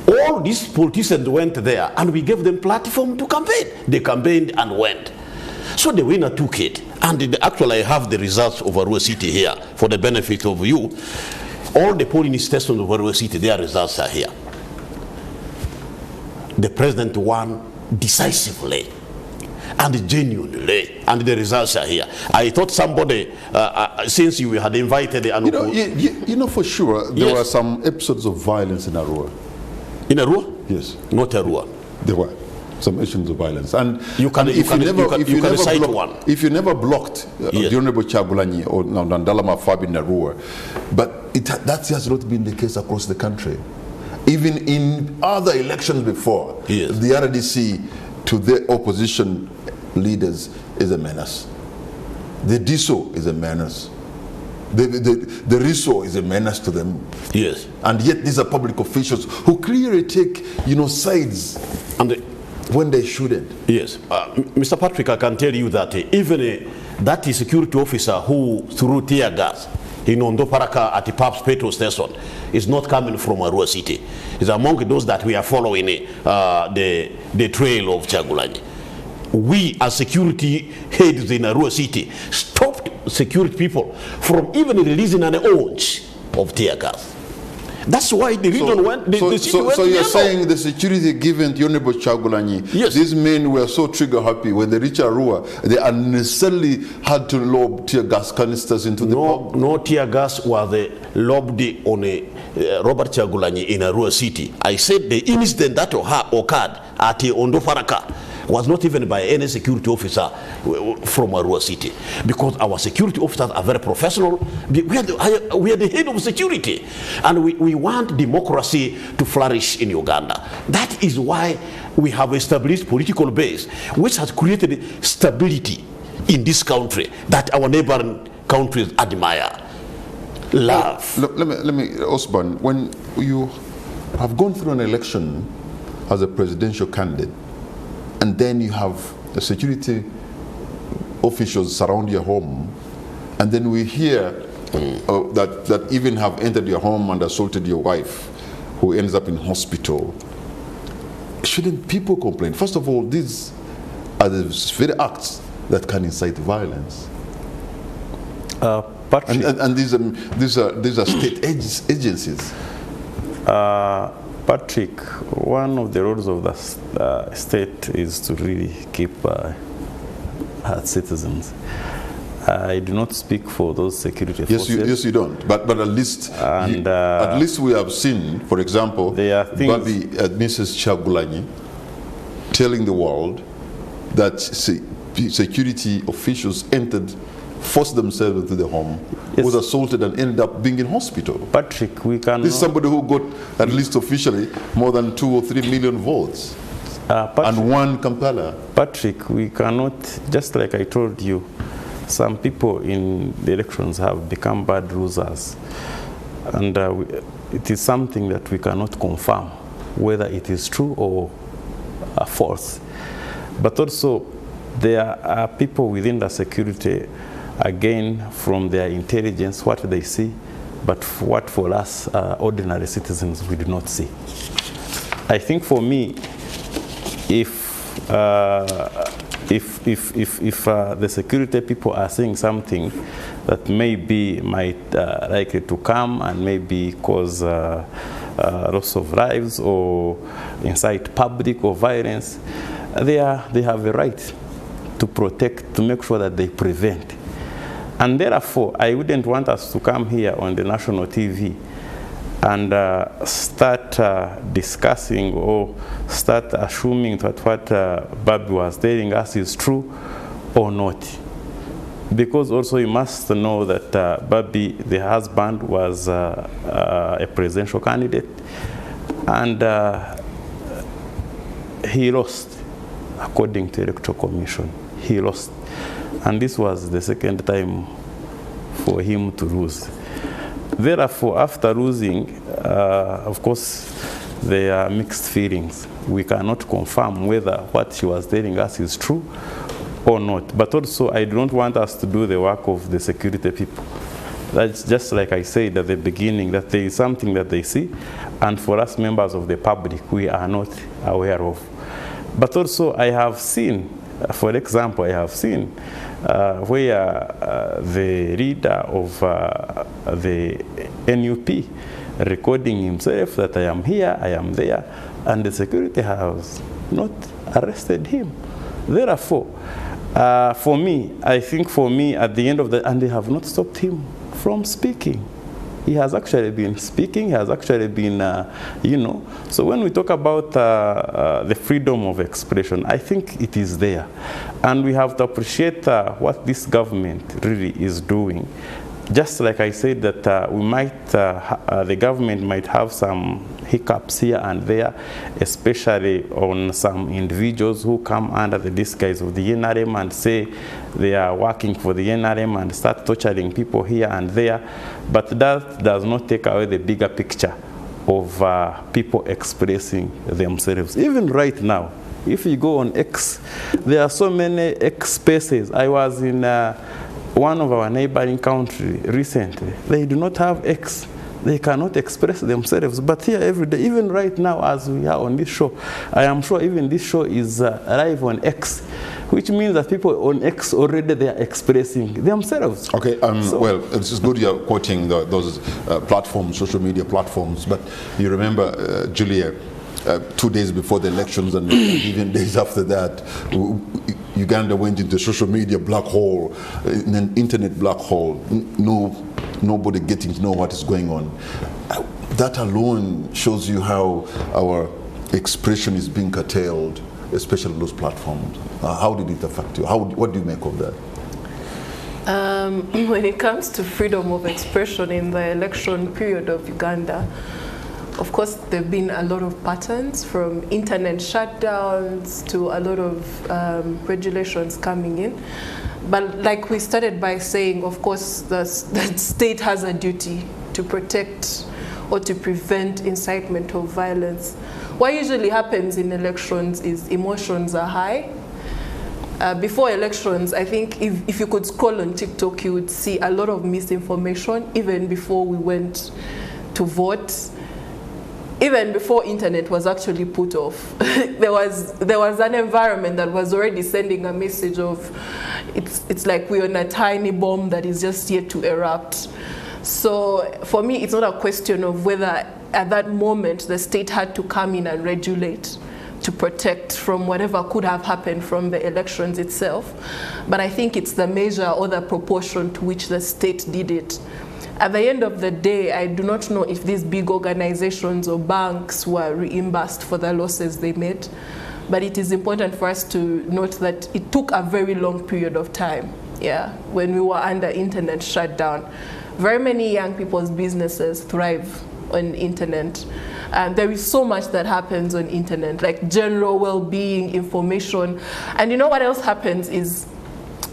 All these politicians went there and we gave them platform to campaign. They campaigned and went. So the winner took it. And actually I have the results of Arua City here for the benefit of you. All the polling stations of Arua City, their results are here. The president won decisively and genuinely, and the results are here. I thought somebody, since you had invited the for sure, there were some episodes of violence in Arua. In Arua? Yes. Not Arua. There were some episodes of violence, and if you never blocked the Honorable Chagulanyi or Nandala Mafabi in Arua, but that has not been the case across the country. Even in other elections before, the RDC to the opposition leaders is a menace. The DISO is a menace. the resource is a menace to them. Yes. And yet these are public officials who clearly take, sides And when they shouldn't. yes, Mr. Patrick, I can tell you that even that security officer who threw tear gas in Ondo Paraka at the Paps petrol station is not coming from Arua City. It's among those that we are following the trail of Chagulanyi. We as security heads in Arua City stopped security people from even releasing an ounce of tear gas. That's why the region went. The city went so you're yellow. saying the security given to Honorable Chagulanyi, Yes. these men were so trigger happy when they reached Arua, they unnecessarily had to lob tear gas canisters into the pub? No tear gas was lobbed on Robert Chagulanyi in Arua City. I said the incident that occurred at Ondo Faraka was not even by any security officer from Arua City, because our security officers are very professional. We are the head of security, and we want democracy to flourish in Uganda. That is why we have established political base which has created stability in this country that our neighboring countries admire, love. Let me, Osborne, when you have gone through an election as a presidential candidate, and then you have the security officials surround your home, and then we hear that even have entered your home and assaulted your wife, who ends up in hospital. Shouldn't people complain? First of all, these are the very acts that can incite violence. Patrick, And these are state agencies. Patrick, one of the roles of the state is to really keep her citizens. I do not speak for those security forces. Yes, you don't. But at least at least we have seen, for example, there are things, Babi Mrs. Chagulanyi telling the world that security officials forced themselves into the home, yes, was assaulted and ended up being in hospital. Patrick, we can. This is somebody who got, at least officially, more than 2 or 3 million votes. Patrick, and won Kampala. Patrick, we cannot, just like I told you, some people in the elections have become bad losers. And it is something that we cannot confirm whether it is true or false. But also, there are people within the security, again, from their intelligence, what they see, but what for us, ordinary citizens, we do not see. I think for me, if the security people are saying something that might likely to come and maybe cause loss of lives or incite public or violence, they have a right to protect, to make sure that they prevent. And therefore, I wouldn't want us to come here on the national TV and start discussing or start assuming that what Babi was telling us is true or not. Because also you must know that Babi, the husband, was a presidential candidate, and he lost, according to the Electoral Commission. He lost. And this was the second time for him to lose. Therefore, after losing, of course, there are mixed feelings. We cannot confirm whether what she was telling us is true or not. But also, I don't want us to do the work of the security people. That's just like I said at the beginning, that there is something that they see, and for us members of the public, we are not aware of. But also, I have seen, for example, I have seen where the leader of the NUP recording himself that I am here, I am there, and the security has not arrested him. Therefore, for me, I think for me, at the end of the, and they have not stopped him from speaking. He has actually been speaking, he has actually been, So when we talk about the freedom of expression, I think it is there. And we have to appreciate what this government really is doing. just like I said, that we might, the government might have some hiccups here and there, especially on some individuals who come under the disguise of the NRM and say they are working for the NRM and start torturing people here and there. But that does not take away the bigger picture of people expressing themselves. Even right now, if you go on X, there are so many X spaces. I was in one of our neighboring countries recently. They do not have X. They cannot express themselves. But here every day, even right now as we are on this show, I am sure even this show is live on X, which means that people on X already they are expressing themselves. Okay, well, it's good you're quoting those platforms, social media platforms, but you remember, Julia, 2 days before the elections and even days after that, Uganda went into social media black hole, an internet black hole, nobody getting to know what is going on. That alone shows you how our expression is being curtailed, especially those platforms. How did it affect you? What do you make of that? When it comes to freedom of expression in the election period of Uganda, of course, there have been a lot of patterns, from internet shutdowns to a lot of regulations coming in. But like we started by saying, of course, the state has a duty to protect or to prevent incitement of violence. What usually happens in elections is emotions are high. Before elections, I think if you could scroll on TikTok, you would see a lot of misinformation, even before we went to vote. Even before internet was actually put off, there was an environment that was already sending a message of it's like we're on a tiny bomb that is just yet to erupt. So for me, it's not a question of whether at that moment the state had to come in and regulate to protect from whatever could have happened from the elections itself, but I think it's the measure or the proportion to which the state did it. At the end of the day, I do not know if these big organizations or banks were reimbursed for the losses they made, but it is important for us to note that it took a very long period of time, when we were under internet shutdown. Very many young people's businesses thrive on internet. There is so much that happens on internet, like general well-being, information. And you know what else happens is,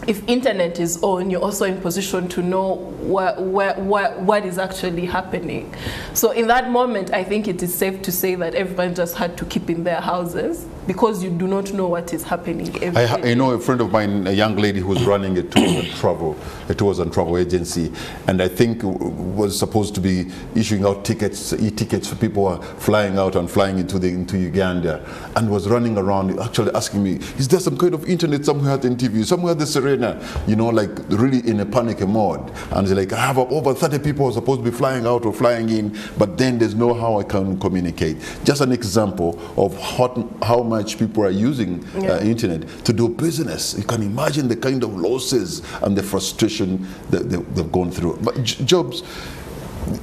if internet is on, you're also in position to know what is actually happening. So in that moment, I think it is safe to say that everyone just had to keep in their houses, because you do not know what is happening every day. I know a friend of mine, a young lady who was running a tours and travel agency, and I think was supposed to be issuing out e-tickets for people who are flying out and flying into Uganda, and was running around actually asking me, is there some kind of internet somewhere at NTV, somewhere at the Serena, like really in a panic mode. And they're like, I have over 30 people who are supposed to be flying out or flying in, but then there's no how I can communicate. Just an example of how much people are using internet to do business. You can imagine the kind of losses and the frustration that they've gone through. But Jobs,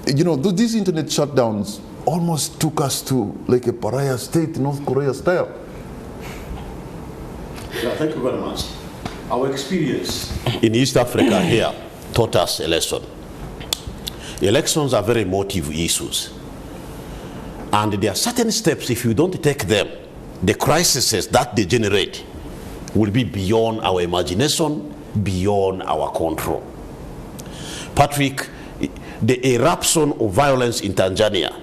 these internet shutdowns almost took us to like a pariah state, North Korea style. Yeah, thank you very much. Our experience in East Africa here taught us a lesson. Elections are very emotive issues. And there are certain steps, if you don't take them, the crises that they generate will be beyond our imagination, beyond our control. Patrick, the eruption of violence in Tanzania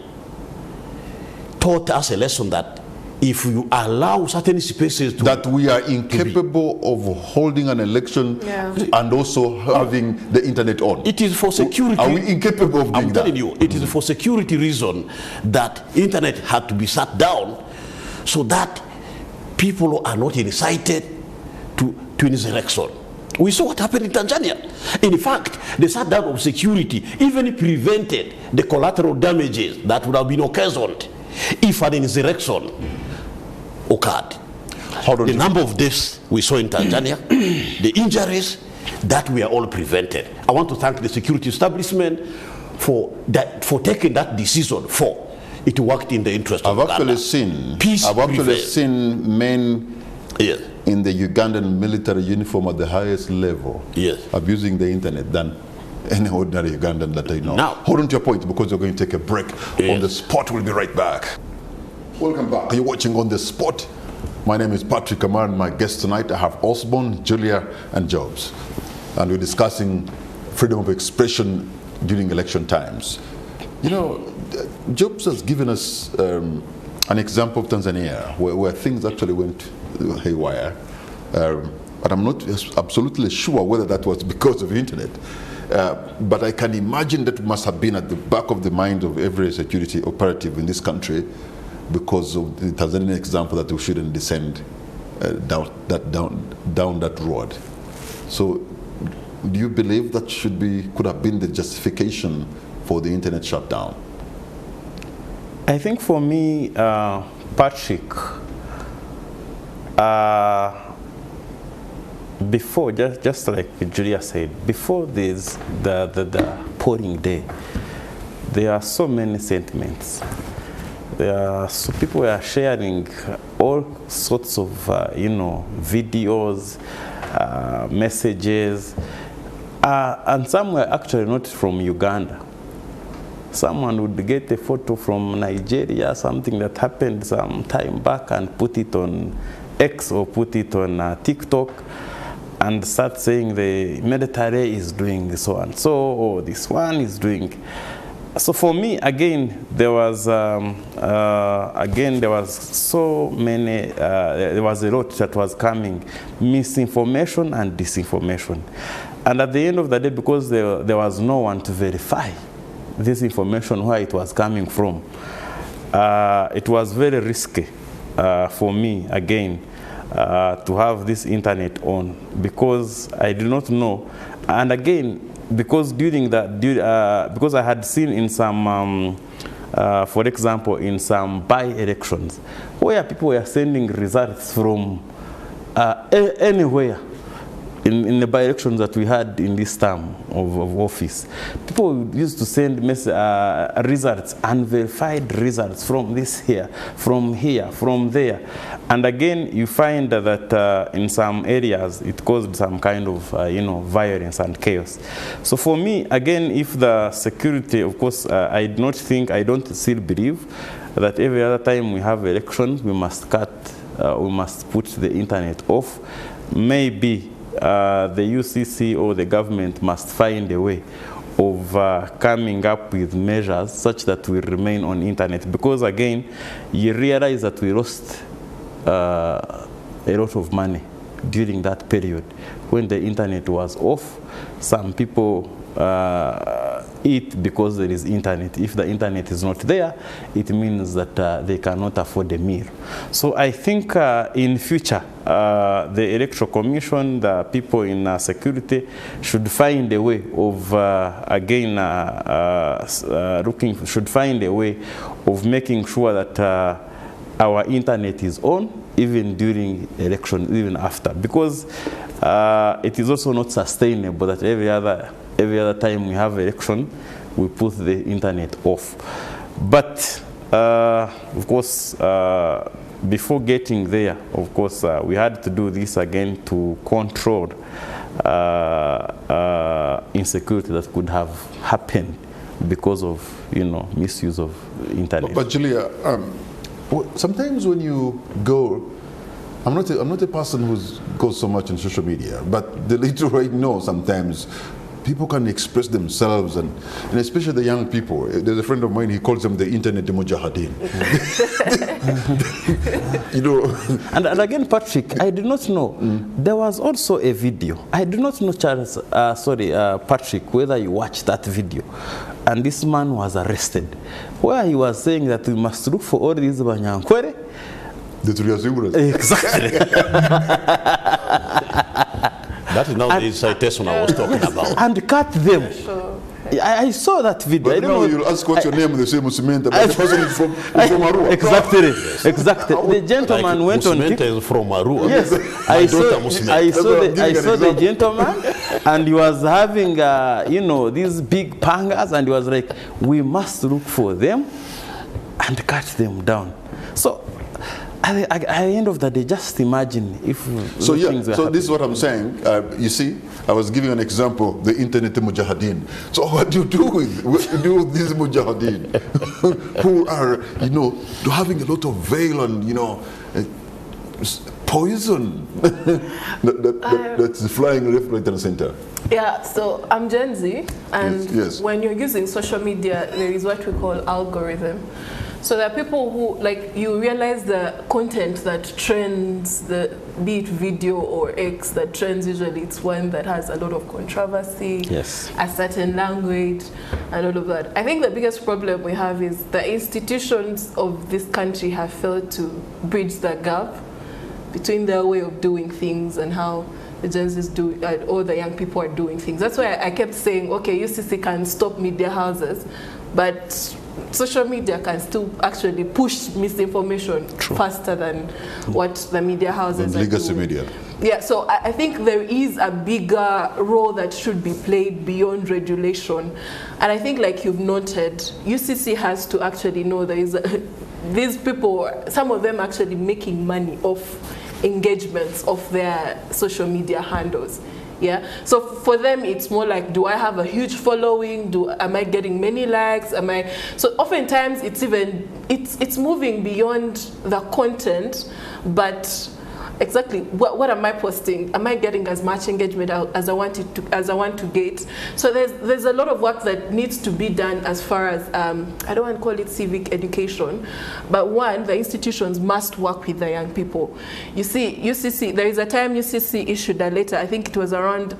taught us a lesson that if you allow certain spaces to... That we are incapable of holding an election and also having the internet on. It is for security... Are we incapable of doing that? I'm telling you, it is for security reason that internet had to be shut down so that people are not incited to insurrection. We saw what happened in Tanzania. In fact, the shutdown of security even prevented the collateral damages that would have been occasioned if an insurrection occurred. The number of deaths we saw in Tanzania, the injuries, that we are all prevented. I want to thank the security establishment for taking that decision. It worked in the interest of Uganda. I've actually seen men in the Ugandan military uniform at the highest level abusing the internet than any ordinary Ugandan that I know. Now, hold on to your point because we're going to take a break. Yes. On the Spot, we'll be right back. Welcome back. You're watching On The Spot. My name is Patrick Amar, and my guests tonight I have Osborne, Julia, and Jobs. And we're discussing freedom of expression during election times. You know, Jobs has given us an example of Tanzania where things actually went haywire. But I'm not absolutely sure whether that was because of the internet. But I can imagine that must have been at the back of the mind of every security operative in this country because of the Tanzanian example that we shouldn't descend down that road. So do you believe that could have been the justification for the internet shutdown? I think for me, Patrick, before, just like Julia said, before this, the polling day, there are so many sentiments. So people were sharing all sorts of, videos, messages, and some were actually not from Uganda. Someone would get a photo from Nigeria, something that happened some time back, and put it on X or put it on TikTok, and start saying the military is doing so and so, or this one is doing. So for me, again, there was so many. There was a lot that was coming, misinformation and disinformation, and at the end of the day, because there was no one to verify this information where it was coming from, it was very risky for me again to have this internet on because I did not know, and again. Because during that, because I had seen in some, for example, in some by-elections, where people were sending results from anywhere, in the by-elections that we had in this term of office, people used to send results, unverified results from this here, from there. And again, you find that in some areas, it caused some kind of, violence and chaos. So for me, again, if the security, of course, I don't still believe that every other time we have elections, we must put the internet off. Maybe the UCC or the government must find a way of coming up with measures such that we remain on internet. Because again, you realize that we lost a lot of money during that period when the internet was off. Some people eat because there is internet. If the internet is not there, it means that they cannot afford a meal. So I think in future, the Electoral Commission, the people in security should find a way of, should find a way of making sure that our internet is on, even during election, even after. Because it is also not sustainable that every other time we have election, we put the internet off. But of course, before getting there, of course, we had to do this again to control insecurity that could have happened because of misuse of internet. But Julia, sometimes when you go, I'm not a person who goes so much on social media, but the little I know sometimes people can express themselves, and especially the young people. There's a friend of mine, he calls them the internet mujahideen. And again, Patrick, I did not know. There was also a video. I do not know, Patrick, whether you watched that video. And this man was arrested, where he was saying that we must look for all these Banyankwere. The Triasingures. Exactly. That is now the citation I was talking about. And cut them. I saw that video. But now you'll ask what's your name, they say Musimenta, but the person is from Arua. Exactly. The gentleman went on TikTok. is from Arua. Yes, I saw the gentleman, and he was having, these big pangas, and he was like, we must look for them and cut them down. So at the end of the day, just imagine if So those yeah, things were so this is happening. what I'm saying. You see, I was giving an example, the internet mujahideen. So what do you do with these mujahideen who are, having a lot of veil and, poison that's flying left, right, and center? Yeah, so I'm Gen Z, and Yes. when you're using social media, there is what we call algorithm. So there are people who, you realize the content that trends, be it video or X, that trends usually it's one that has a lot of controversy, Yes. a certain language, and all of that. I think the biggest problem we have is the institutions of this country have failed to bridge the gap between their way of doing things and how the Gen Zs do, or the young people are doing things. That's why I kept saying, okay, UCC can stop media houses, but social media can still actually push misinformation faster than what the media houses are Legacy doing. media. Yeah, so I think there is a bigger role that should be played beyond regulation. And I think, like you've noted, UCC has to actually know there is these people, some of them actually making money off engagements of their social media handles. Yeah, so for them it's more like, do I have a huge following? Am I getting many likes? So oftentimes it's moving beyond the content, but exactly what am I posting? Am I getting as much engagement as I want to get? So there's a lot of work that needs to be done as far as I don't want to call it civic education, but one, the institutions must work with the young people. You see, UCC, there is a time UCC issued a letter, I think it was around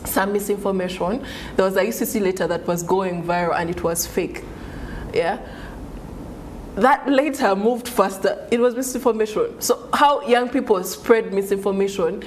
some misinformation. There was a UCC letter that was going viral and it was fake. Yeah. That later moved faster. It was misinformation. So how young people spread misinformation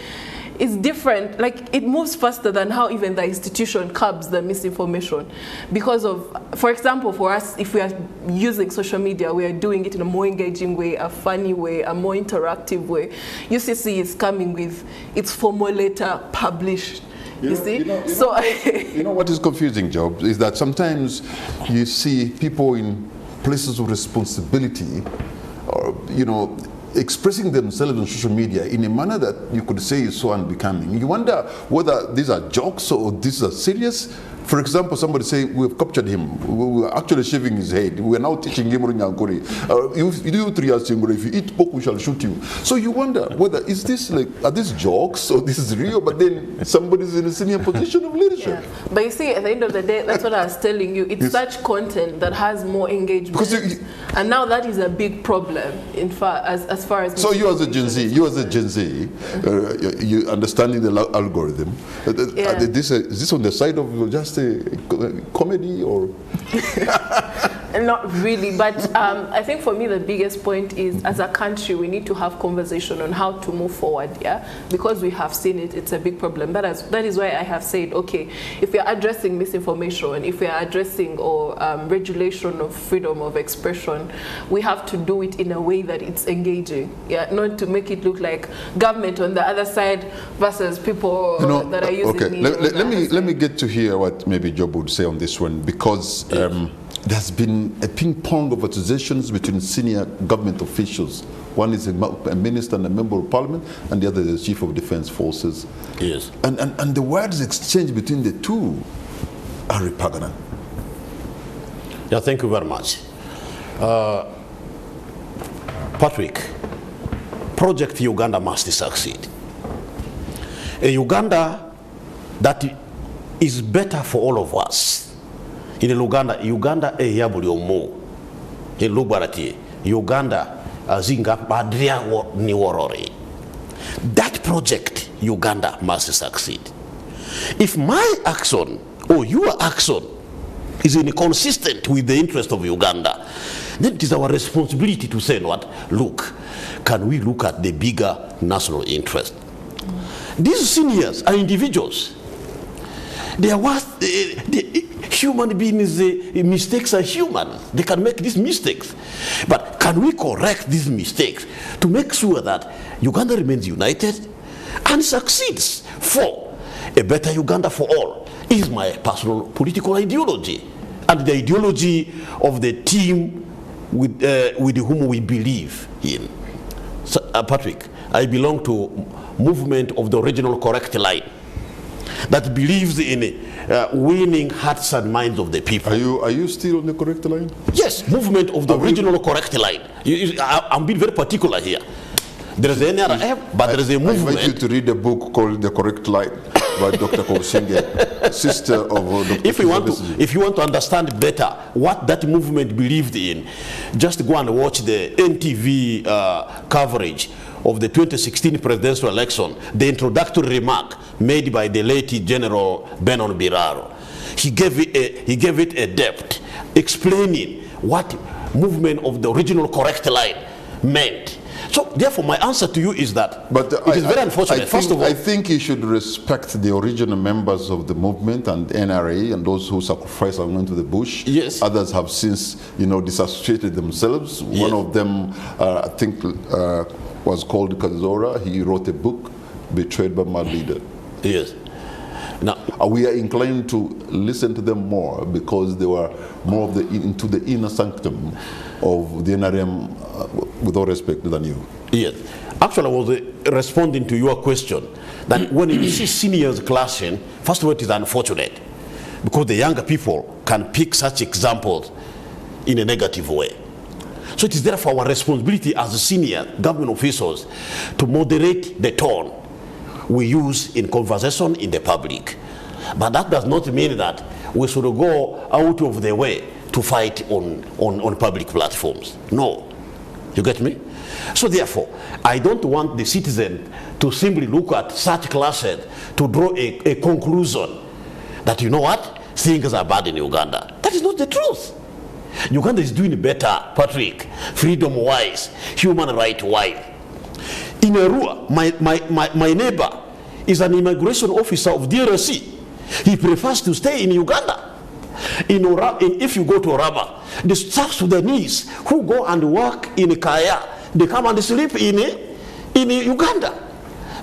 is different. Like, it moves faster than how even the institution curbs the misinformation. Because of, for example, for us, if we are using social media, we are doing it in a more engaging way, a funny way, a more interactive way. UCC is coming with its formal letter published. You see? So you know what is confusing, Job, is that sometimes you see people in places of responsibility, or, expressing themselves on social media in a manner that you could say is so unbecoming. You wonder whether these are jokes or these are serious. For example, somebody say, we've captured him, we were actually shaving his head, we are now teaching him Runyankuri. If you do 3 years, if you eat pork, we shall shoot you. So you wonder whether, is this are these jokes or this is real, but then somebody's in a senior position of leadership. Yeah. But you see, at the end of the day, that's what I was telling you, it's such content that has more engagement. And now that is a big problem, in fact, as far as... So you as a Gen Z, you understanding the algorithm, is this on the side of just a comedy or? Not really, but I think for me the biggest point is, as a country, we need to have conversation on how to move forward, yeah? Because we have seen it's a big problem. That is why I have said, okay, if we are addressing misinformation, if we are addressing or regulation of freedom of expression, we have to do it in a way that it's engaging, yeah? Not to make it look like government on the other side versus people that are using okay. media. Let me get to hear what maybe Job would say on this one, because there's been a ping-pong of accusations between senior government officials. One is a minister and a member of parliament, and the other is the chief of defense forces. Yes. And the words exchanged between the two are repugnant. Yeah, thank you very much. Patrick, Project Uganda must succeed. A Uganda that is better for all of us. In Uganda e yabuli omu. In Lubarati, Uganda zinga badria ni worori. That project, Uganda must succeed. If my action or your action is inconsistent with the interest of Uganda, then it is our responsibility to say, what? Look, can we look at the bigger national interest? These seniors are individuals. They are human beings, mistakes are human. They can make these mistakes. But can we correct these mistakes to make sure that Uganda remains united and succeeds for a better Uganda for all? Is my personal political ideology and the ideology of the team with whom we believe in. Patrick, I belong to movement of the original correct line that believes in winning hearts and minds of the people. Are you still on the correct line? Yes, movement of the original correct line. I'm being very particular here. There is the NRM, but there is a movement. I invite you to read a book called The Correct Line by Dr. Kobusenge, sister of Dr. If you want to understand better what that movement believed in, just go and watch the NTV coverage of the 2016 presidential election, the introductory remark made by the late General Benon Biraro. He gave it a depth, explaining what movement of the original correct line meant. So therefore my answer to you is that it is very unfortunate. First of all, I think you should respect the original members of the movement and NRA and those who sacrificed and went to the bush. Yes. Others have since, disassociated themselves. Yes. One of them, I think, was called Kazora. He wrote a book, Betrayed by My Leader. Yes. Now we are inclined to listen to them more because they were more of into the inner sanctum of the NRM, with all respect, than you. Yes. Actually, I was responding to your question that when you see seniors clashing, first of all, it is unfortunate because the younger people can pick such examples in a negative way. So it is therefore our responsibility as senior government officials to moderate the tone we use in conversation in the public. But that does not mean that we should go out of the way to fight on public platforms. No. You get me? So therefore, I don't want the citizen to simply look at such clashes to draw a conclusion that, you know what, things are bad in Uganda. That is not the truth. Uganda is doing better, Patrick, freedom-wise, human right-wise. In Arua, my neighbor is an immigration officer of DRC. He prefers to stay in Uganda. If you go to Oraba, the South Sudanese who go and work in Kaya, they come and sleep in Uganda.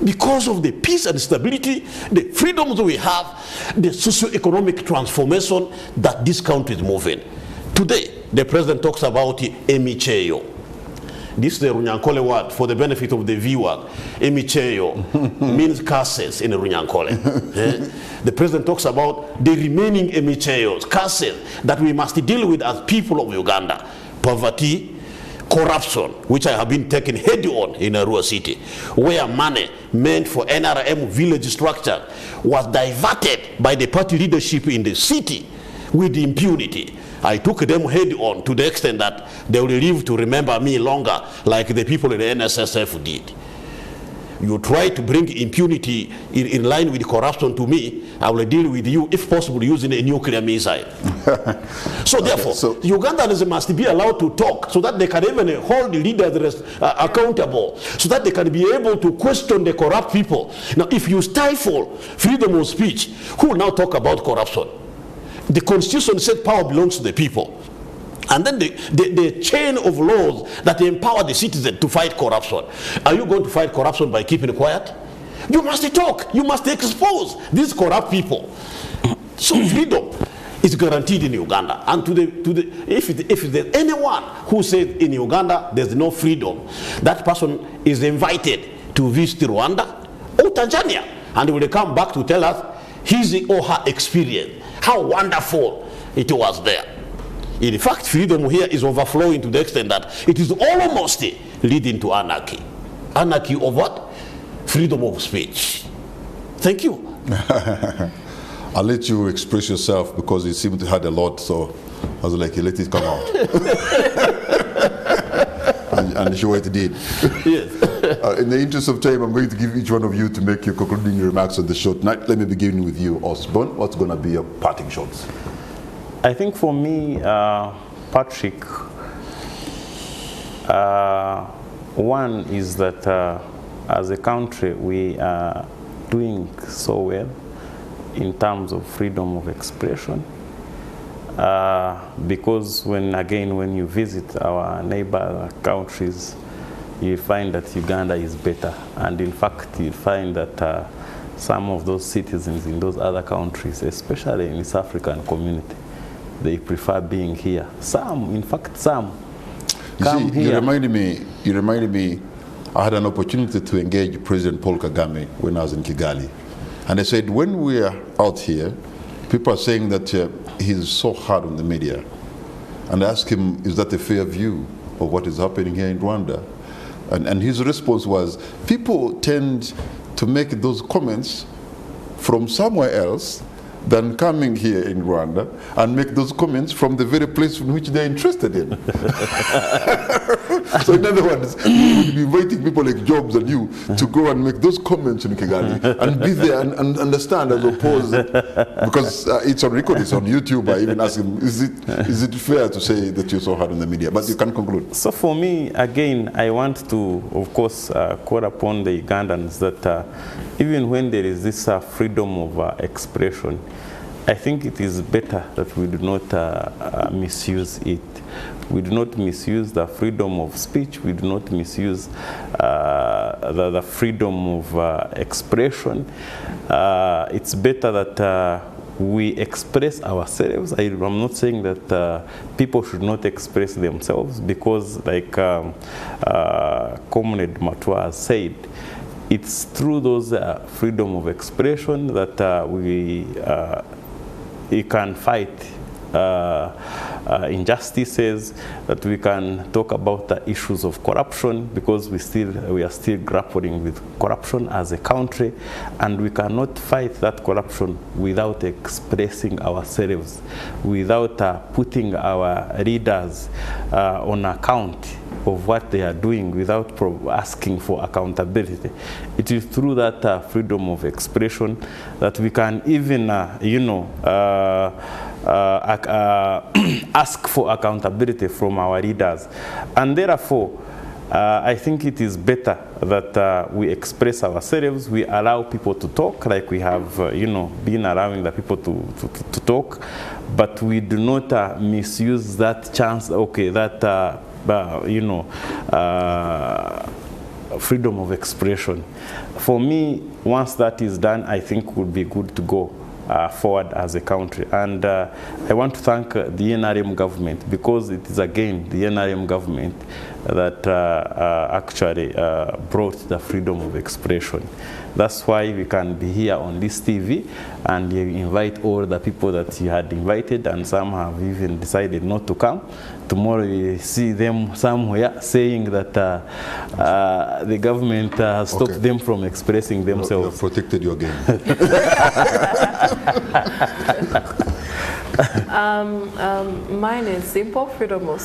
Because of the peace and stability, the freedoms we have, the socio-economic transformation that this country is moving. Today, the president talks about Emicheyo. This is the Runyankole word for the benefit of the viewer. Emicheyo means curses in Runyankole. The president talks about the remaining Emicheyos, curses that we must deal with as people of Uganda. Poverty, corruption, which I have been taken head on in Arua City, where money meant for NRM village structure was diverted by the party leadership in the city with impunity. I took them head on to the extent that they will live to remember me longer, like the people in the NSSF did. You try to bring impunity in line with corruption to me, I will deal with you, if possible, using a nuclear missile. So therefore, Ugandans must be allowed to talk so that they can even hold the leaders accountable, so that they can be able to question the corrupt people. Now, if you stifle freedom of speech, who will now talk about corruption? The Constitution said power belongs to the people. And then the chain of laws that empower the citizen to fight corruption. Are you going to fight corruption by keeping quiet? You must talk. You must expose these corrupt people. So freedom is guaranteed in Uganda. And if there's anyone who says in Uganda there's no freedom, that person is invited to visit Rwanda or Tanzania, and will come back to tell us his or her experience, how wonderful it was there. In fact, freedom here is overflowing to the extent that it is almost leading to anarchy. Anarchy of what? Freedom of speech. Thank you. I'll let you express yourself because you seem to have a lot, so I was like, let it come out. and sure it did. Yes. In the interest of time, I'm going to give each one of you to make your concluding remarks on the show tonight. Let me begin with you, Osborne. What's going to be your parting shots? I think for me, Patrick, one is that as a country we are doing so well in terms of freedom of expression, because when you visit our neighbor countries, you find that Uganda is better, and in fact you find that some of those citizens in those other countries, especially in East African community, they prefer being here. Some, in fact, some come here. You reminded me, I had an opportunity to engage President Paul Kagame when I was in Kigali. And I said, when we are out here, people are saying that he's so hard on the media. And I asked him, is that a fair view of what is happening here in Rwanda? And his response was, people tend to make those comments from somewhere else than coming here in Rwanda and make those comments from the very place in which they're interested in. So in other words, we would be inviting people like Jobs and you to go and make those comments in Kigali and be there and understand as opposed, because it's on record, it's on YouTube. I even asked him, is it fair to say that you're so hard on the media? But you can conclude. So for me, again, I want to, of course, call upon the Ugandans that even when there is this freedom of expression, I think it is better that we do not misuse it. We do not misuse the freedom of speech. We do not misuse the freedom of expression. It's better that we express ourselves. I'm not saying that people should not express themselves, because like Comrade Matua has said, it's through those freedom of expression that we can fight injustices, that we can talk about the issues of corruption, because we are still grappling with corruption as a country, and we cannot fight that corruption without expressing ourselves, without putting our leaders on account of what they are doing, without asking for accountability. It is through that freedom of expression that we can even, ask for accountability from our leaders. And therefore, I think it is better that we express ourselves, we allow people to talk, like we have, been allowing the people to talk, but we do not misuse that chance, freedom of expression. For me, once that is done, I think it would be good to go forward as a country. And I want to thank the NRM government, because it is again the NRM government that actually brought the freedom of expression. That's why we can be here on this TV and you invite all the people that you had invited, and some have even decided not to come. Tomorrow you see them somewhere saying that the government has stopped them from expressing themselves. You have protected your game. Mine is simple. Freedom of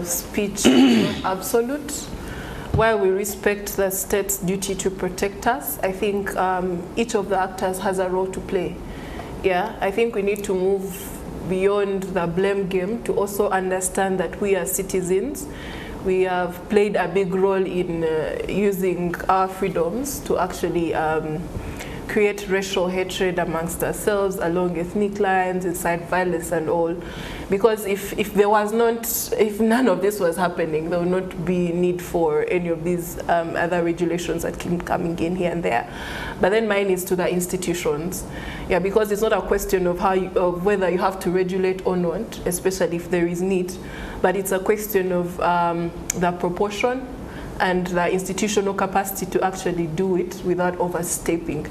speech is not absolute. While we respect the state's duty to protect us, I think each of the actors has a role to play. Yeah, I think we need to move beyond the blame game to also understand that we as citizens, we have played a big role in using our freedoms to actually create racial hatred amongst ourselves along ethnic lines, incite violence and all. Because if none of this was happening, there would not be need for any of these other regulations that keep coming in here and there. But then mine is to the institutions. Yeah, because it's not a question of whether you have to regulate or not, especially if there is need, but it's a question of the proportion and the institutional capacity to actually do it without overstepping.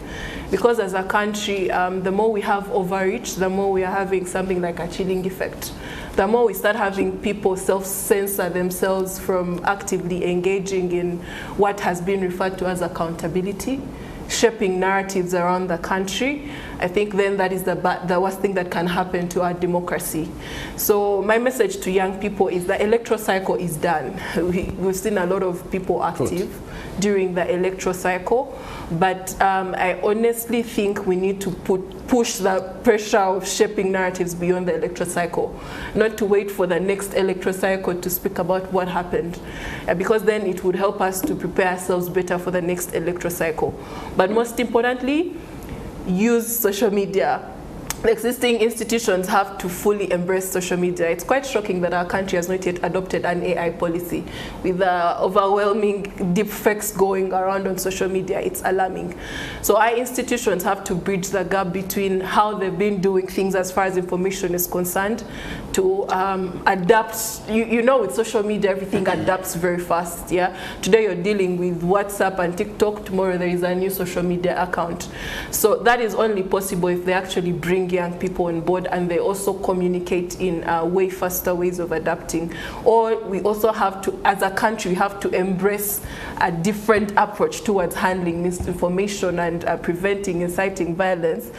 Because as a country, the more we have overreach, the more we are having something like a chilling effect. The more we start having people self-censor themselves from actively engaging in what has been referred to as accountability, shaping narratives around the country, I think then that is the worst thing that can happen to our democracy. So my message to young people is the electoral cycle is done. We've seen a lot of people active during the electoral cycle, but I honestly think we need to push the pressure of shaping narratives beyond the electoral cycle, not to wait for the next electoral cycle to speak about what happened, because then it would help us to prepare ourselves better for the next electoral cycle. But most importantly, use social media the existing institutions have to fully embrace social media. It's quite shocking that our country has not yet adopted an AI policy with overwhelming deep fakes going around on social media. It's alarming. So our institutions have to bridge the gap between how they've been doing things as far as information is concerned to adapt. You know, with social media, everything adapts very fast. Yeah. Today you're dealing with WhatsApp and TikTok. Tomorrow there is a new social media account. So that is only possible if they actually bring young people on board and they also communicate in way faster ways of adapting. Or we also have to, as a country, we have to embrace a different approach towards handling misinformation and preventing inciting violence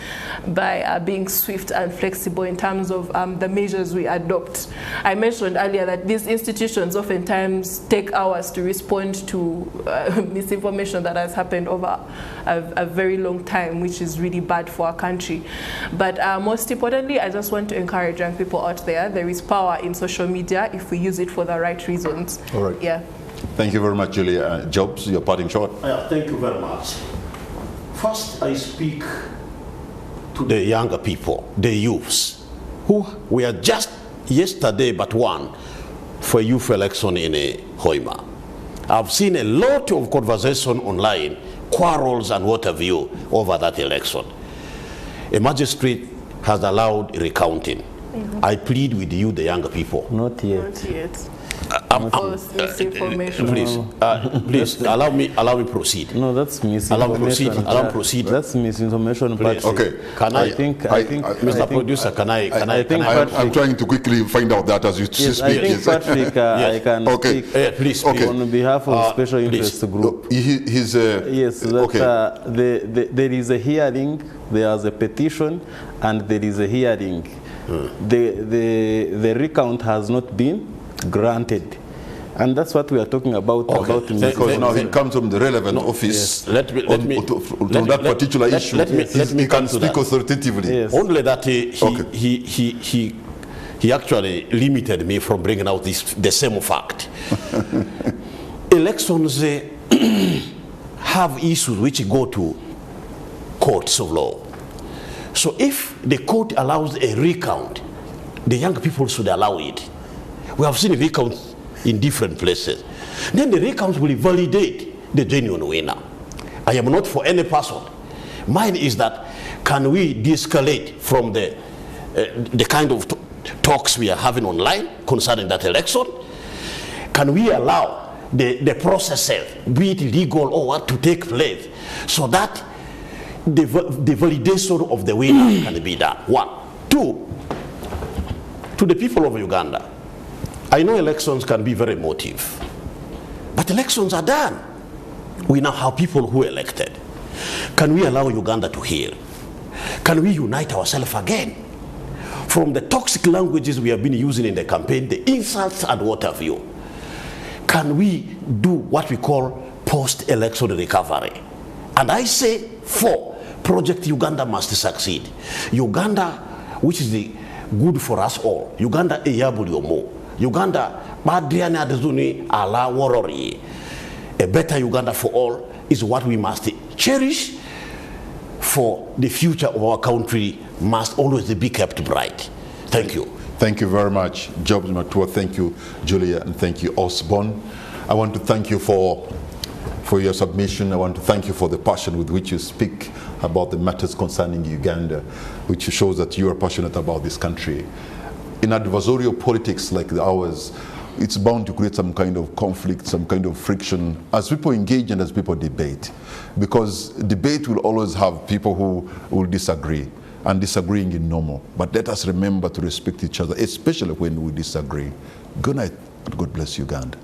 by being swift and flexible in terms of the measures we adopt. I mentioned earlier that these institutions oftentimes take hours to respond to misinformation that has happened over a very long time, which is really bad for our country. But most importantly, I just want to encourage young people out there. There is power in social media if we use it for the right reasons. All right. Yeah. Thank you very much, Julia. Jobs, your parting shot. Thank you very much. First, I speak to the younger people, the youths, who were just yesterday but won for youth election in Hoima. I've seen a lot of conversation online, quarrels and what have you over that election. A magistrate has allowed recounting. I plead with you, the younger people. Not yet. Not yet. Misinformation. Please allow me proceed. No, that's misinformation. Allow me proceed. That's misinformation. Please. Okay. Can I think, Mr. Producer, I'm trying to quickly find out that as you yes, speak. I think Patrick, I can speak please on behalf of Special Interest Group. Yes, that okay. There is a hearing, there is a petition, and there is a hearing. The recount has not been granted, and that's what we are talking about. Because now he comes from the relevant office. Let me on that particular issue. Let me he can speak authoritatively. Yes. Only that he actually limited me from bringing out the same fact. Elections have issues which go to courts of law. So if the court allows a recount, the young people should allow it. We have seen recounts in different places. Then the recounts will validate the genuine winner. I am not for any person. Mine is that, can we de-escalate from the kind of talks we are having online concerning that election? Can we allow the processes, be it legal or what, to take place so that the validation of the winner can be done? One. Two, to the people of Uganda, I know elections can be very emotive, but elections are done. We now have people who are elected. Can we allow Uganda to heal? Can we unite ourselves again from the toxic languages we have been using in the campaign, the insults and what have you? Can we do what we call post-election recovery? And I say, Project Uganda must succeed. Uganda, which is good for us all. Uganda eyabuliomo. Uganda badriana adezuni ala worori. A better Uganda for all is what we must cherish. For the future of our country must always be kept bright. Thank you. Thank you very much, Jobs Matua. Thank you, Julia, and thank you, Osborne. I want to thank you for your submission. I want to thank you for the passion with which you speak about the matters concerning Uganda, which shows that you are passionate about this country. In adversarial politics like ours, it's bound to create some kind of conflict, some kind of friction as people engage and as people debate. Because debate will always have people who will disagree, and disagreeing is normal. But let us remember to respect each other, especially when we disagree. Good night, and God bless Uganda.